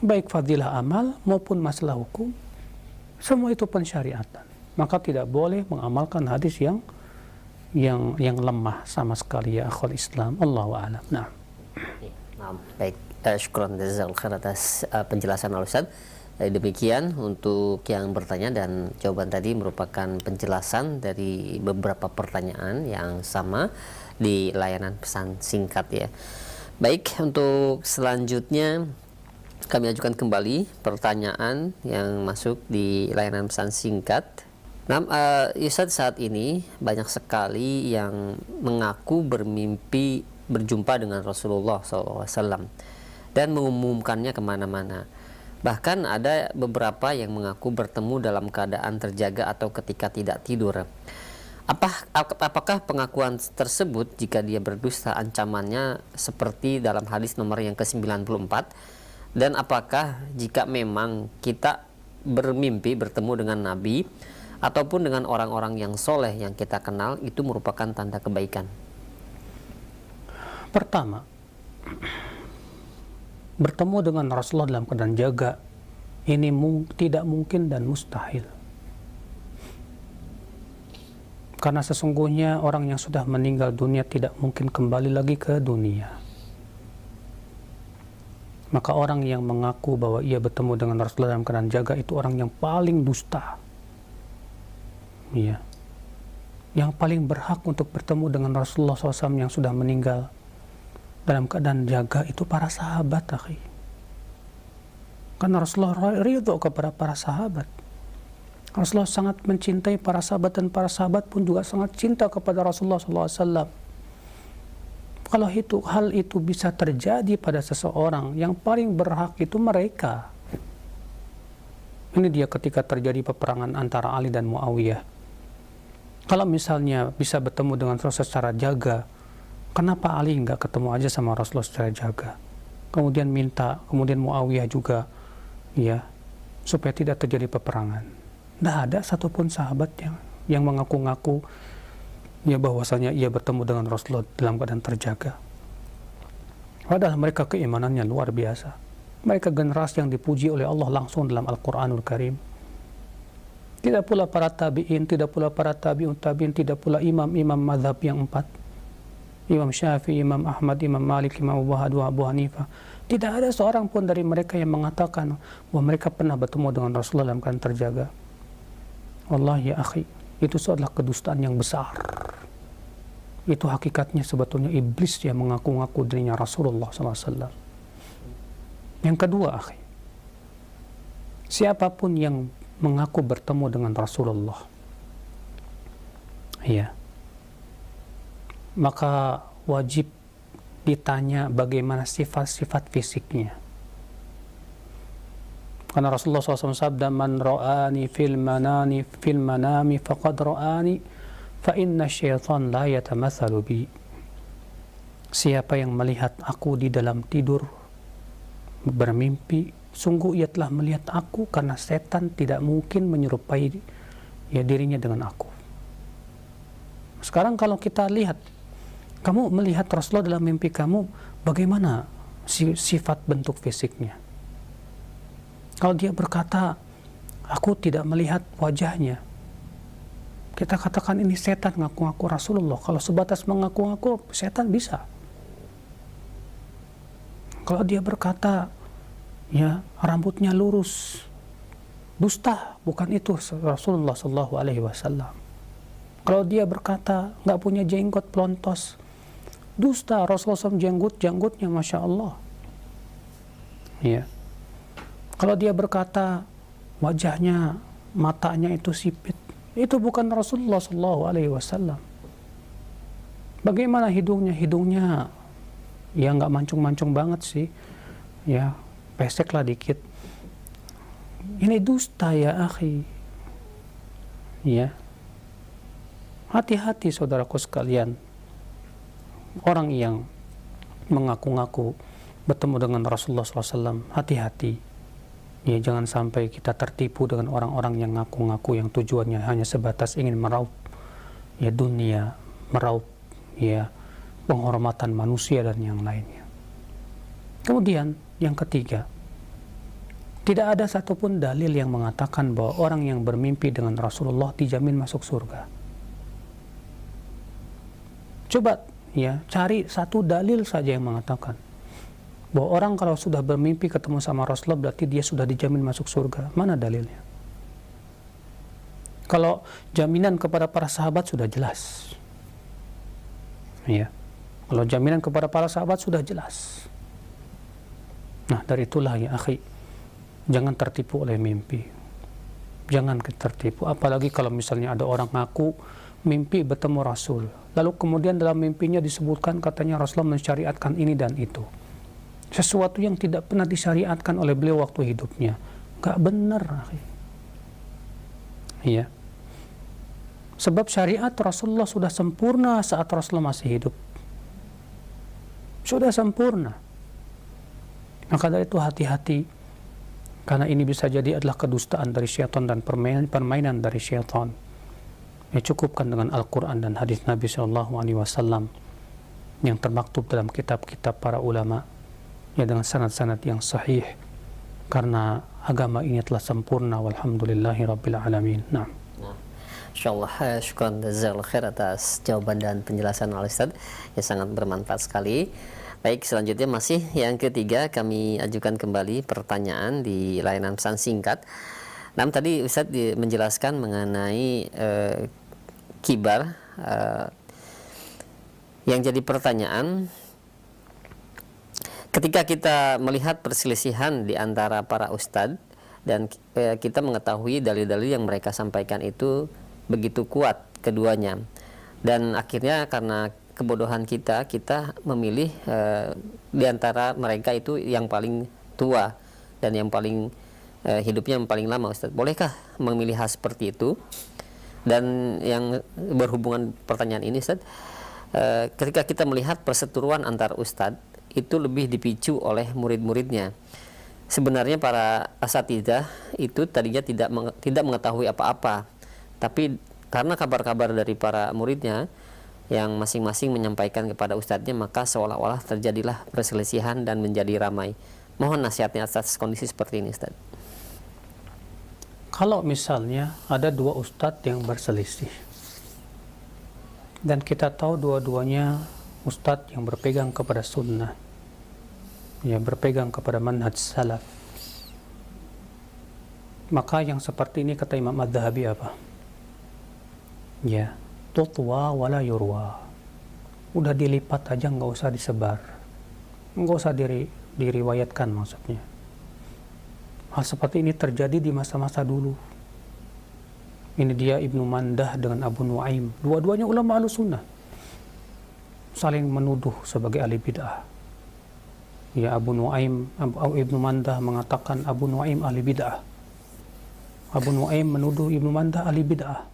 S1: Baik fadilah amal maupun masalah hukum, semua itu pensyariatan. Maka tidak boleh mengamalkan hadis yang lemah sama sekali, ya akhwal Islam. Allahu a'lam. Nah.
S2: Baik, syukran jazakallahu khair atas penjelasan Al-Ustaz. Demikian untuk yang bertanya, dan jawaban tadi merupakan penjelasan dari beberapa pertanyaan yang sama di layanan pesan singkat, ya. Baik, untuk selanjutnya kami ajukan kembali pertanyaan yang masuk di layanan pesan singkat. Nah, Ustaz, saat ini banyak sekali yang mengaku bermimpi berjumpa dengan Rasulullah SAW dan mengumumkannya kemana-mana. Bahkan ada beberapa yang mengaku bertemu dalam keadaan terjaga atau ketika tidak tidur. Apakah pengakuan tersebut, jika dia berdusta, ancamannya seperti dalam hadis nomor yang ke-94? Dan apakah jika memang kita bermimpi bertemu dengan Nabi ataupun dengan orang-orang yang soleh yang kita kenal, itu merupakan tanda kebaikan?
S1: Pertama, bertemu dengan Rasulullah dalam keadaan jaga, ini tidak mungkin dan mustahil. Karena sesungguhnya orang yang sudah meninggal dunia tidak mungkin kembali lagi ke dunia. Maka orang yang mengaku bahwa ia bertemu dengan Rasulullah dalam keadaan jaga itu orang yang paling dusta. Iya. Yang paling berhak untuk bertemu dengan Rasulullah SAW yang sudah meninggal dalam keadaan jaga itu para sahabat, akhi. Karena Rasulullah ridho kepada para sahabat. Rasulullah sangat mencintai para sahabat dan para sahabat pun juga sangat cinta kepada Rasulullah SAW. Kalau hal itu bisa terjadi pada seseorang, yang paling berhak itu mereka. Ini dia ketika terjadi peperangan antara Ali dan Muawiyah. Kalau misalnya bisa bertemu dengan Rasulullah secara jaga, kenapa Ali nggak ketemu aja sama Rasulullah secara jaga? Kemudian Muawiyah juga, ya, supaya tidak terjadi peperangan. Tidak ada satupun sahabat yang mengaku-ngaku ya bahwasanya ia bertemu dengan Rasulullah dalam keadaan terjaga. Padahal mereka keimanannya luar biasa. Mereka generasi yang dipuji oleh Allah langsung dalam Al-Quranul Karim. Tidak pula para tabi'in, tidak pula para tabi'un tabi'in, tidak pula imam-imam mazhab yang 4. Imam Syafi'i, Imam Ahmad, Imam Malik, Imam Abu Hanifah. Tidak ada seorang pun dari mereka yang mengatakan bahwa mereka pernah bertemu dengan Rasulullah dalam keadaan terjaga. Wallahi ya akhi, itu adalah kedustaan yang besar. Itu hakikatnya sebetulnya iblis yang mengaku-ngaku dirinya Rasulullah SAW. Yang kedua akhi, siapapun yang mengaku bertemu dengan Rasulullah, ya, maka wajib ditanya bagaimana sifat-sifat fisiknya. Karena Rasulullah SAW sabda, man ra'ani fil manami faqad ra'ani fa inna syaitan la yatamatsalu bi. Siapa yang melihat aku di dalam tidur bermimpi, sungguh ia telah melihat aku, karena setan tidak mungkin menyerupai ya dirinya dengan aku. Sekarang kalau kita lihat, kamu melihat Rasulullah dalam mimpi kamu, bagaimana sifat bentuk fisiknya? Kalau dia berkata, aku tidak melihat wajahnya, kita katakan ini setan ngaku-ngaku Rasulullah. Kalau sebatas mengaku-ngaku, setan bisa. Kalau dia berkata, ya rambutnya lurus, dusta, bukan itu Rasulullah SAW. Kalau dia berkata nggak punya jenggot pelontos, dusta, Rasulullah SAW janggutnya Masya Allah. Ya. Kalau dia berkata wajahnya, matanya itu sipit, itu bukan Rasulullah SAW. Bagaimana hidungnya? Hidungnya ya nggak mancung-mancung banget sih, ya pesek lah dikit. Ini dusta ya akhi. Ya, hati-hati saudaraku sekalian, orang yang mengaku-ngaku bertemu dengan Rasulullah SAW, hati-hati. Ya, jangan sampai kita tertipu dengan orang-orang yang ngaku-ngaku yang tujuannya hanya sebatas ingin meraup ya dunia, meraup ya penghormatan manusia dan yang lainnya. Kemudian yang ketiga, tidak ada satupun dalil yang mengatakan bahwa orang yang bermimpi dengan Rasulullah dijamin masuk surga. Coba ya cari satu dalil saja yang mengatakan bahwa orang kalau sudah bermimpi ketemu sama Rasulullah berarti dia sudah dijamin masuk surga. Mana dalilnya? Kalau jaminan kepada para sahabat sudah jelas. Ya. Kalau jaminan kepada para sahabat sudah jelas. Nah, dari itulah ya akhi, jangan tertipu oleh mimpi. Jangan tertipu, apalagi kalau misalnya ada orang ngaku mimpi bertemu Rasul, lalu kemudian dalam mimpinya disebutkan katanya Rasulullah mensyariatkan ini dan itu. Sesuatu yang tidak pernah disyariatkan oleh beliau waktu hidupnya. Gak benar. Iya. Sebab syariat Rasulullah sudah sempurna saat Rasulullah masih hidup. Sudah sempurna. Maka dari itu hati-hati. Karena ini bisa jadi adalah kedustaan dari syaitan dan permainan dari syaitan. Ya, cukupkan dengan Al-Quran dan hadis Nabi SAW yang termaktub dalam kitab-kitab para ulama. Ya, dengan sanad-sanad yang sahih, karena agama ini telah sempurna walhamdulillahi rabbil alamin. Nah,
S2: insyaallah syukran jazakallahu khair atas jawaban dan penjelasan Al Ustaz yang sangat bermanfaat sekali. Baik, selanjutnya masih yang ketiga, kami ajukan kembali pertanyaan di layanan pesan singkat. Nah, tadi Ustaz menjelaskan mengenai kibar, yang jadi pertanyaan, ketika kita melihat perselisihan di antara para ustadz dan kita mengetahui dalil-dalil yang mereka sampaikan itu begitu kuat keduanya, dan akhirnya karena kebodohan kita memilih di antara mereka itu yang paling tua dan yang paling hidupnya yang paling lama. Ustaz, bolehkah memilih hal seperti itu? Dan yang berhubungan pertanyaan ini, Ustaz, ketika kita melihat perseteruan antar ustadz itu lebih dipicu oleh murid-muridnya. Sebenarnya para asatidzah itu tadinya tidak mengetahui apa-apa, tapi karena kabar-kabar dari para muridnya yang masing-masing menyampaikan kepada ustadznya, maka seolah-olah terjadilah perselisihan dan menjadi ramai. Mohon nasihatnya atas kondisi seperti ini, Ustaz.
S1: Kalau misalnya ada dua ustadz yang berselisih, dan kita tahu dua-duanya ustadz yang berpegang kepada sunnah, ya, berpegang kepada manhaj salaf, maka yang seperti ini kata Imam Adz-Dzahabi apa? Ya, tutwa wala yurwa. Udah dilipat aja, nggak usah disebar, nggak usah diriwayatkan maksudnya. Hal seperti ini terjadi di masa-masa dulu. Ini dia Ibnu Mandah dengan Abu Nuaim, dua-duanya ulama Ahlussunnah, saling menuduh sebagai ahli bid'ah. Ya, Ibnu Mandah mengatakan Abu Nuaim ahli bid'ah. Abu Nuaim menuduh Ibnu Mandah ahli bid'ah.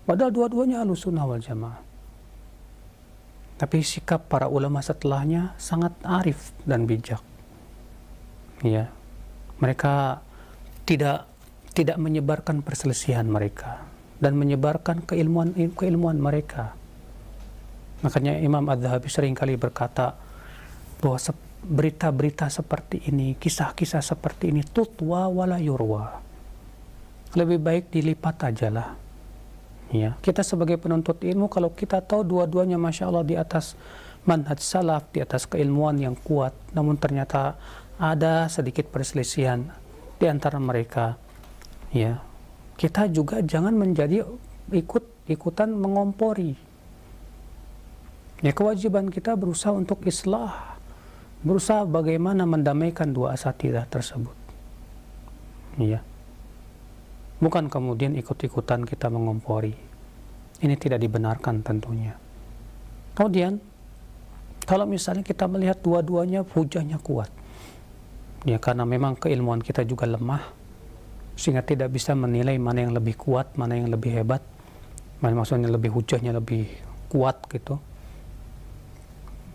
S1: Padahal dua-duanya Ahlussunnah wal Jamaah. Tapi sikap para ulama setelahnya sangat arif dan bijak. Ya, mereka tidak menyebarkan perselisihan mereka dan menyebarkan keilmuan mereka. Makanya Imam Adz-Dzahabi seringkali berkata bahwa berita-berita seperti ini, kisah-kisah seperti ini, tutwa wala yurwa, lebih baik dilipat ajalah. Ya, kita sebagai penuntut ilmu, kalau kita tahu dua-duanya Masya Allah di atas manhaj salaf, di atas keilmuan yang kuat, namun ternyata ada sedikit perselisihan di antara mereka, ya, kita juga jangan menjadi ikutan mengompori. Ya, kewajiban kita berusaha untuk islah, berusaha bagaimana mendamaikan dua asatidzah tersebut. Ya, bukan kemudian ikut-ikutan kita mengompori. Ini tidak dibenarkan tentunya. Kemudian, kalau misalnya kita melihat dua-duanya hujahnya kuat, ya, karena memang keilmuan kita juga lemah, sehingga tidak bisa menilai mana yang lebih kuat, mana yang lebih hebat, mana maksudnya lebih hujahnya lebih kuat gitu.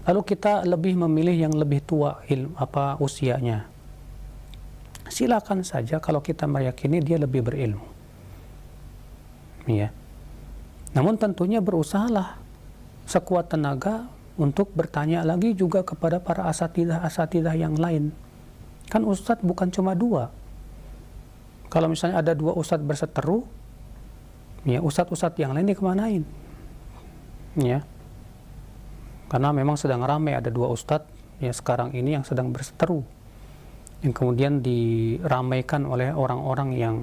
S1: Lalu kita lebih memilih yang lebih tua usianya. Silakan saja kalau kita meyakini dia lebih berilmu. Ya. Namun tentunya berusahalah sekuat tenaga untuk bertanya lagi juga kepada para asatidzah yang lain. Kan ustadz bukan cuma dua. Kalau misalnya ada dua ustadz berseteru, ya, ustadz-ustadz yang lain dikemanain? Ya. Karena memang sedang ramai ada dua ustadz ya sekarang ini yang sedang berseteru, yang kemudian diramaikan oleh orang-orang yang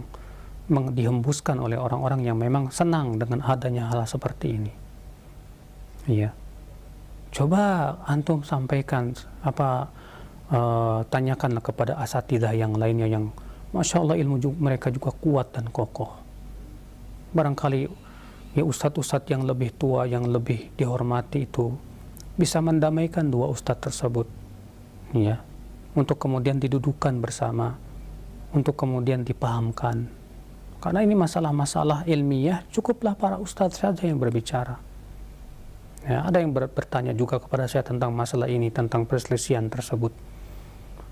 S1: dihembuskan oleh orang-orang yang memang senang dengan adanya hal seperti ini. Ya. Coba antum sampaikan tanyakanlah kepada asatidzah yang lainnya yang Masya Allah mereka juga kuat dan kokoh. Barangkali ya ustadz-ustadz yang lebih tua, yang lebih dihormati itu bisa mendamaikan dua ustadz tersebut, ya, untuk kemudian didudukan bersama, untuk kemudian dipahamkan. Karena ini masalah-masalah ilmiah, cukuplah para ustadz saja yang berbicara. Ya, ada yang bertanya juga kepada saya tentang masalah ini, tentang perselisihan tersebut.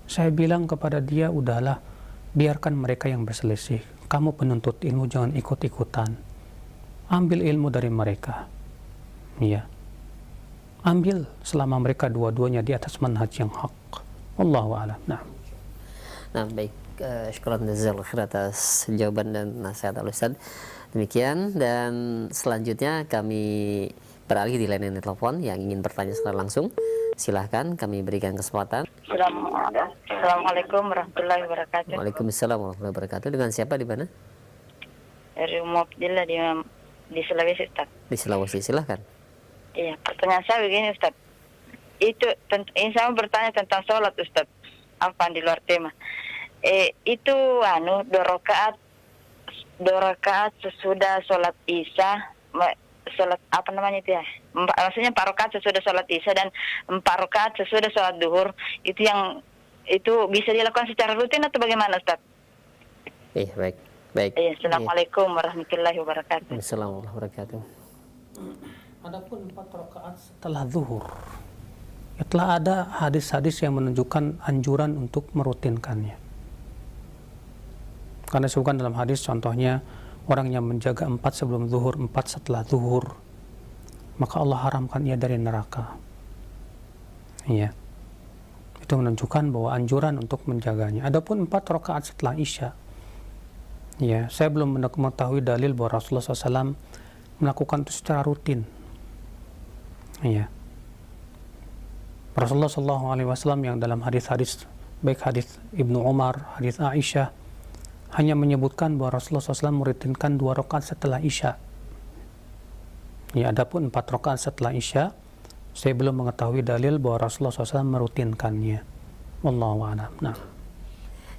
S1: Saya bilang kepada dia, udahlah, biarkan mereka yang berselisih. Kamu penuntut ilmu jangan ikut-ikutan. Ambil ilmu dari mereka. Ya. Ambil selama mereka dua-duanya di atas manhaj yang hak. Wallahu a'lam.
S2: Nah, baik. Syukran jazakallahu khair atas jawaban dan nasihat Al-Ustaz. Demikian, dan selanjutnya kami beralih di layanan telepon yang ingin bertanya secara langsung. Silahkan kami berikan kesempatan.
S3: Assalamualaikum warahmatullahi wabarakatuh.
S2: Waalaikumsalam warahmatullahi wabarakatuh. Dengan siapa, di mana?
S3: Dari Abdillah di Sulawesi, Ustaz.
S2: Di Sulawesi, silahkan.
S3: Iya, pertanyaan saya begini, Ustaz. Ini saya bertanya tentang sholat, Ustaz. Apa di luar tema? Itu dua rakaat sesudah sholat isya, sholat apa namanya itu ya? Maksudnya 4 rakaat sesudah sholat isya dan 4 rakaat sesudah sholat duhur. Itu bisa dilakukan secara rutin atau bagaimana, Ustaz?
S2: Baik, baik.
S3: Assalamualaikum warahmatullahi wabarakatuh.
S2: Assalamualaikum warahmatullahi wabarakatuh.
S1: Adapun 4 rakaat setelah zuhur, telah ada hadis-hadis yang menunjukkan anjuran untuk merutinkannya. Karena disebutkan dalam hadis, contohnya orang yang menjaga 4 sebelum zuhur, 4 setelah zuhur, maka Allah haramkan ia dari neraka. Iya. Itu menunjukkan bahwa anjuran untuk menjaganya. Adapun 4 rakaat setelah isya, ya, saya belum mengetahui dalil bahwa Rasulullah SAW melakukan itu secara rutin. Iya. Rasulullah SAW yang dalam hadis-hadis, baik hadis Ibnu Umar, hadis Aisyah, hanya menyebutkan bahwa Rasulullah SAW merutinkan 2 rakaat setelah isya. Ya, adapun 4 rakaat setelah isya, saya belum mengetahui dalil bahwa Rasulullah SAW merutinkannya. Wallahu a'lam. Nah.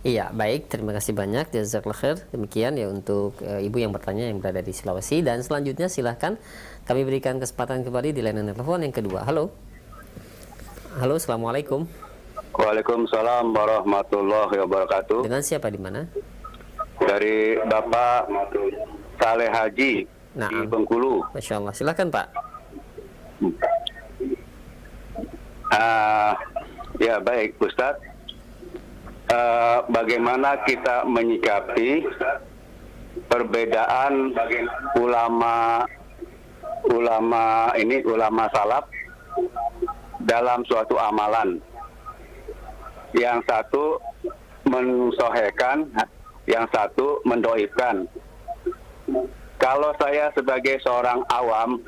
S2: Iya, baik. Terima kasih banyak. Jazakallahu khair. Demikian ya untuk ibu yang bertanya yang berada di Sulawesi. Dan selanjutnya silahkan kami berikan kesempatan kembali di layanan telepon yang kedua. Halo. Halo, assalamualaikum.
S4: Waalaikumsalam warahmatullahi wabarakatuh.
S2: Dengan siapa di mana?
S4: Dari Bapak Saleh Haji di Bengkulu.
S2: Masya Allah. Silahkan Pak.
S4: Ya baik Ustadz, bagaimana kita menyikapi perbedaan ulama salaf dalam suatu amalan? Yang satu mensohekan, yang satu mendoifkan. Kalau saya sebagai seorang awam,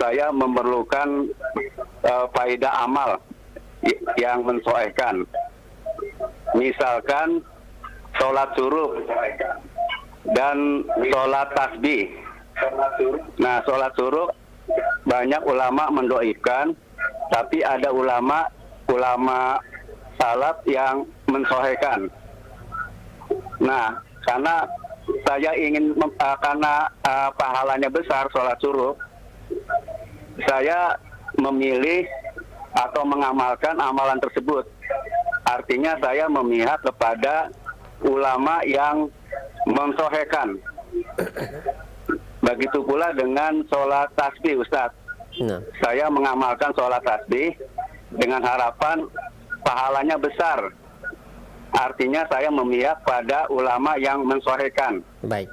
S4: saya memerlukan faedah amal yang mensoehkan. Misalkan sholat suruh dan sholat tasbih. Nah, sholat suruh banyak ulama mendoifkan, tapi ada ulama salaf yang mensoehkan. Nah, karena saya ingin karena pahalanya besar sholat suruh, saya memilih atau mengamalkan amalan tersebut. Artinya saya memihak kepada ulama yang mensohekan. Begitu pula dengan sholat tasbih, Ustadz. Saya mengamalkan sholat tasbih dengan harapan pahalanya besar. Artinya saya memihak pada ulama yang mensohekan.
S2: Baik.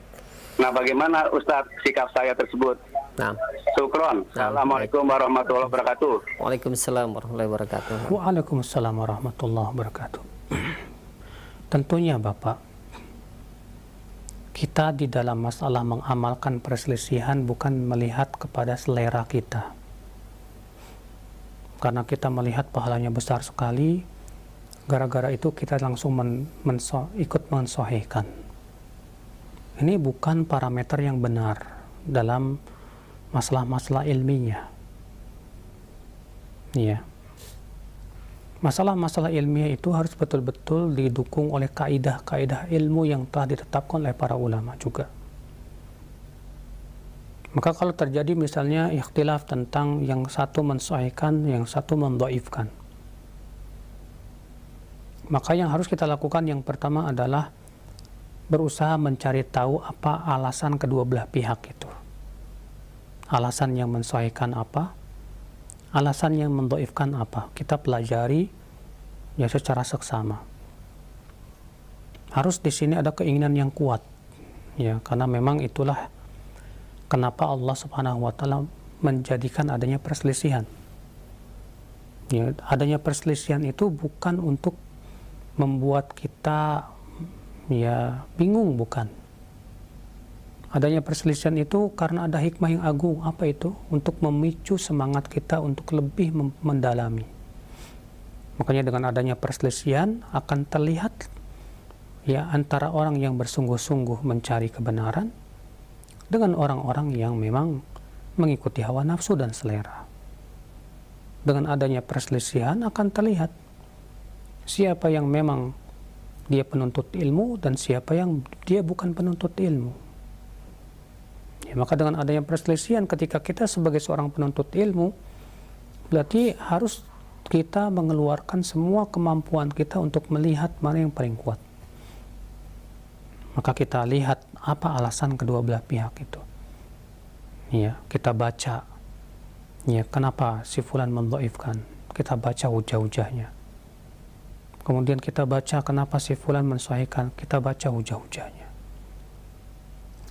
S4: Nah, bagaimana Ustadz sikap saya tersebut?
S2: Nah.
S4: Syukron. Assalamualaikum warahmatullahi wabarakatuh.
S2: Waalaikumsalam warahmatullahi wabarakatuh.
S1: Waalaikumsalam warahmatullahi wabarakatuh. Tentunya Bapak, kita di dalam masalah mengamalkan perselisihan bukan melihat kepada selera kita. Karena kita melihat pahalanya besar sekali, gara-gara itu kita langsung ikut mensohihkan. Ini bukan parameter yang benar dalam masalah-masalah ilmiah. Iya. Masalah-masalah ilmiah itu harus betul-betul didukung oleh kaidah-kaidah ilmu yang telah ditetapkan oleh para ulama juga. Maka kalau terjadi misalnya ikhtilaf tentang yang satu mensahihkan, yang satu mendhaifkan, maka yang harus kita lakukan yang pertama adalah berusaha mencari tahu apa alasan kedua belah pihak itu. Alasan yang mensahihkan apa, alasan yang mendhaifkan apa. Kita pelajari ya secara seksama. Harus di sini ada keinginan yang kuat, ya, karena memang itulah kenapa Allah Subhanahu wa taala menjadikan adanya perselisihan. Ya, adanya perselisihan itu bukan untuk membuat kita ya bingung, bukan. Adanya perselisihan itu karena ada hikmah yang agung. Apa itu? Untuk memicu semangat kita untuk lebih mendalami. Makanya dengan adanya perselisihan akan terlihat ya antara orang yang bersungguh-sungguh mencari kebenaran dengan orang-orang yang memang mengikuti hawa nafsu dan selera. Dengan adanya perselisihan akan terlihat siapa yang memang dia penuntut ilmu dan siapa yang dia bukan penuntut ilmu. Ya, maka dengan adanya perselisihan ketika kita sebagai seorang penuntut ilmu, berarti harus kita mengeluarkan semua kemampuan kita untuk melihat mana yang paling kuat. Maka kita lihat apa alasan kedua belah pihak itu. Ya, kita baca. Ya, kenapa si fulan mendhaifkan? Kita baca hujah-hujahnya. Kemudian kita baca kenapa si fulan mensahihkan, kita baca hujah-hujahnya.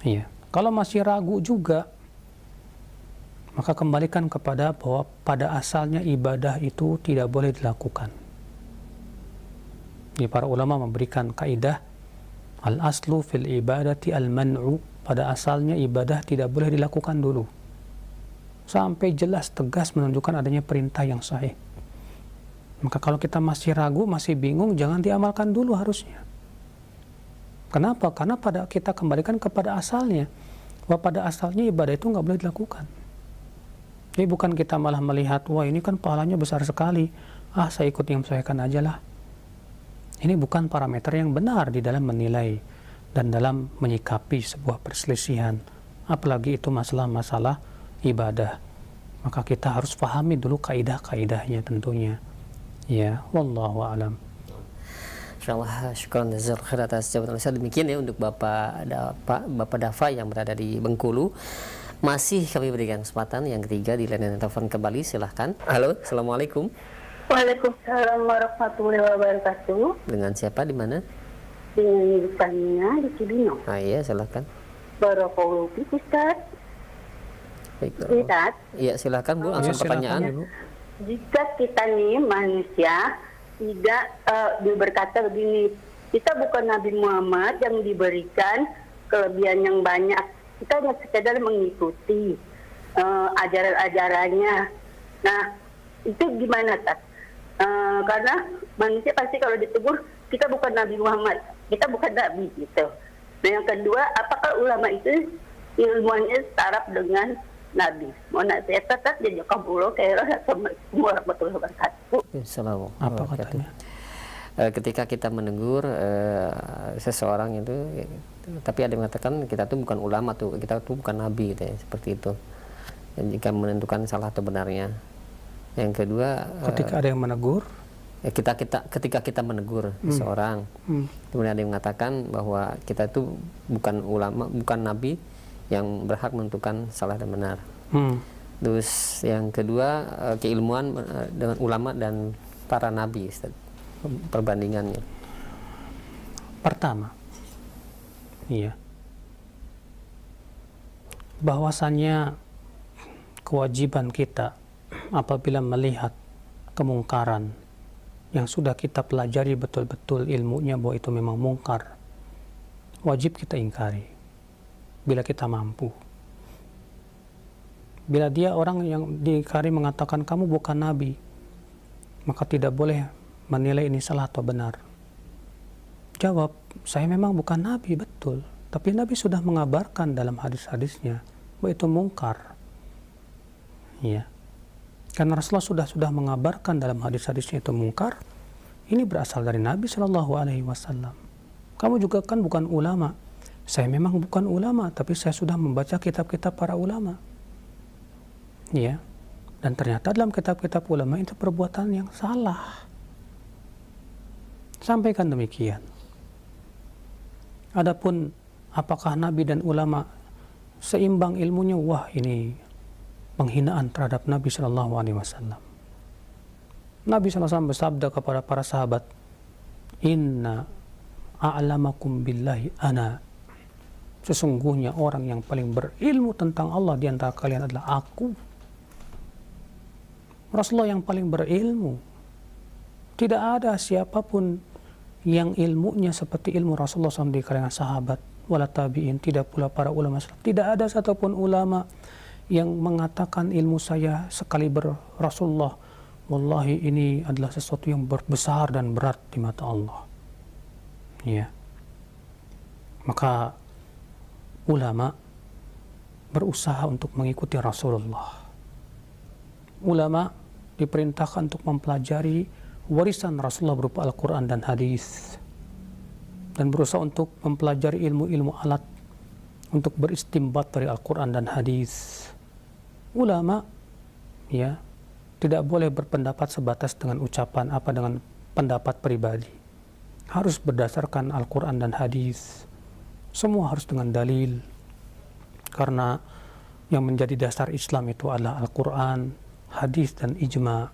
S1: Iya. Kalau masih ragu juga, maka kembalikan kepada bahwa pada asalnya ibadah itu tidak boleh dilakukan. Ini para ulama memberikan kaidah al-aslu fil ibadati al-man'u. Pada asalnya ibadah tidak boleh dilakukan dulu sampai jelas tegas menunjukkan adanya perintah yang sahih. Maka kalau kita masih ragu, masih bingung, jangan diamalkan dulu harusnya. Kenapa? Karena kita kembalikan kepada asalnya. Bahwa pada asalnya ibadah itu nggak boleh dilakukan. Jadi bukan kita malah melihat, wah ini kan pahalanya besar sekali. Saya ikut yang menyesuaikan aja lah. Ini bukan parameter yang benar di dalam menilai dan dalam menyikapi sebuah perselisihan. Apalagi itu masalah-masalah ibadah. Maka kita harus pahami dulu kaidah-kaidahnya tentunya. Ya, wallahu a'lam.
S2: Insyaallah, syukran jazakallahu khair atas jawaban Ustaz. Demikian ya untuk Bapak Dafa yang berada di Bengkulu. Masih kami berikan kesempatan yang ketiga di layanan telepon kembali, silahkan. Halo, assalamualaikum.
S5: Waalaikumsalam warahmatullahi wabarakatuh.
S2: Dengan siapa, di mana?
S5: Dengan Tania di Cibinong.
S2: Iya, silahkan.
S5: Barakallahu fiik, Ustaz.
S2: Baik,
S5: Ustaz.
S2: iya, silahkan Bu, langsung pertanyaan.
S1: Bu.
S5: Jika kita nih manusia tidak berkata begini, kita bukan Nabi Muhammad yang diberikan kelebihan yang banyak. Kita hanya sekedar mengikuti ajaran-ajarannya. Nah, itu gimana, Tat? Karena manusia pasti kalau ditegur, kita bukan Nabi Muhammad, kita bukan Nabi gitu. Nah, yang kedua, apakah ulama itu ilmuannya setara dengan Nabi? Mohon nasihat tetap jadi kabul. Assalamualaikum warahmatullahi wabarakatuh.
S2: Assalamualaikum.
S1: Apa katanya?
S2: Ketika kita menegur seseorang itu, tapi ada yang mengatakan kita tuh bukan ulama tuh, kita tuh bukan nabi gitu ya, seperti itu. Dan jika menentukan salah atau benarnya. Yang kedua,
S1: ketika ada yang menegur,
S2: ketika kita menegur seseorang, kemudian ada yang mengatakan bahwa kita itu bukan ulama, bukan nabi yang berhak menentukan salah dan benar. Terus yang kedua, keilmuan dengan ulama dan para nabi, Ustaz. Perbandingannya.
S1: Pertama, iya, bahwasannya kewajiban kita apabila melihat kemungkaran yang sudah kita pelajari betul-betul ilmunya bahwa itu memang mungkar, wajib kita ingkari bila kita mampu. Bila dia orang yang diingkari mengatakan kamu bukan nabi, maka tidak boleh menilai ini salah atau benar. Jawab, saya memang bukan nabi, betul, tapi Nabi sudah mengabarkan dalam hadis-hadisnya bahwa itu mungkar. Ya. Karena Rasulullah sudah mengabarkan dalam hadis-hadisnya itu mungkar, ini berasal dari Nabi Shallallahu Alaihi Wasallam. Kamu juga kan bukan ulama. Saya memang bukan ulama, tapi saya sudah membaca kitab-kitab para ulama. Ya. Dan ternyata dalam kitab-kitab ulama itu perbuatan yang salah. Sampaikan demikian. Adapun apakah Nabi dan ulama seimbang ilmunya? Wah, ini penghinaan terhadap Nabi Shallallahu Alaihi Wasallam. Nabi SAW bersabda kepada para sahabat, Inna a'lamakum billahi ana. Sesungguhnya orang yang paling berilmu tentang Allah di antara kalian adalah aku. Rasulullah yang paling berilmu. Tidak ada siapapun yang ilmunya seperti ilmu Rasulullah SAW di kalangan sahabat, wala tabi'in, tidak pula para ulama. Tidak ada satupun ulama yang mengatakan ilmu saya sekaliber Rasulullah. Wallahi ini adalah sesuatu yang besar dan berat di mata Allah. Ya. Maka ulama berusaha untuk mengikuti Rasulullah. Ulama diperintahkan untuk mempelajari warisan Rasulullah berupa Al-Quran dan hadis. dan berusaha untuk mempelajari ilmu-ilmu alat untuk beristimbat dari Al-Quran dan hadis. Ulama ya tidak boleh berpendapat sebatas dengan ucapan dengan pendapat pribadi. Harus berdasarkan Al-Quran dan hadis. Semua harus dengan dalil. Karena yang menjadi dasar Islam itu adalah Al-Quran, hadis dan ijma.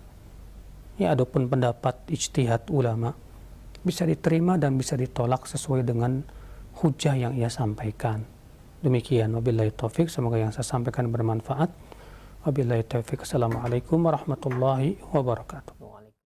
S1: Ya, adapun pendapat ijtihad ulama bisa diterima dan bisa ditolak sesuai dengan hujah yang ia sampaikan. Demikian, wabillahi taufik, semoga yang saya sampaikan bermanfaat. Wabillahi taufik. Assalamualaikum warahmatullahi wabarakatuh.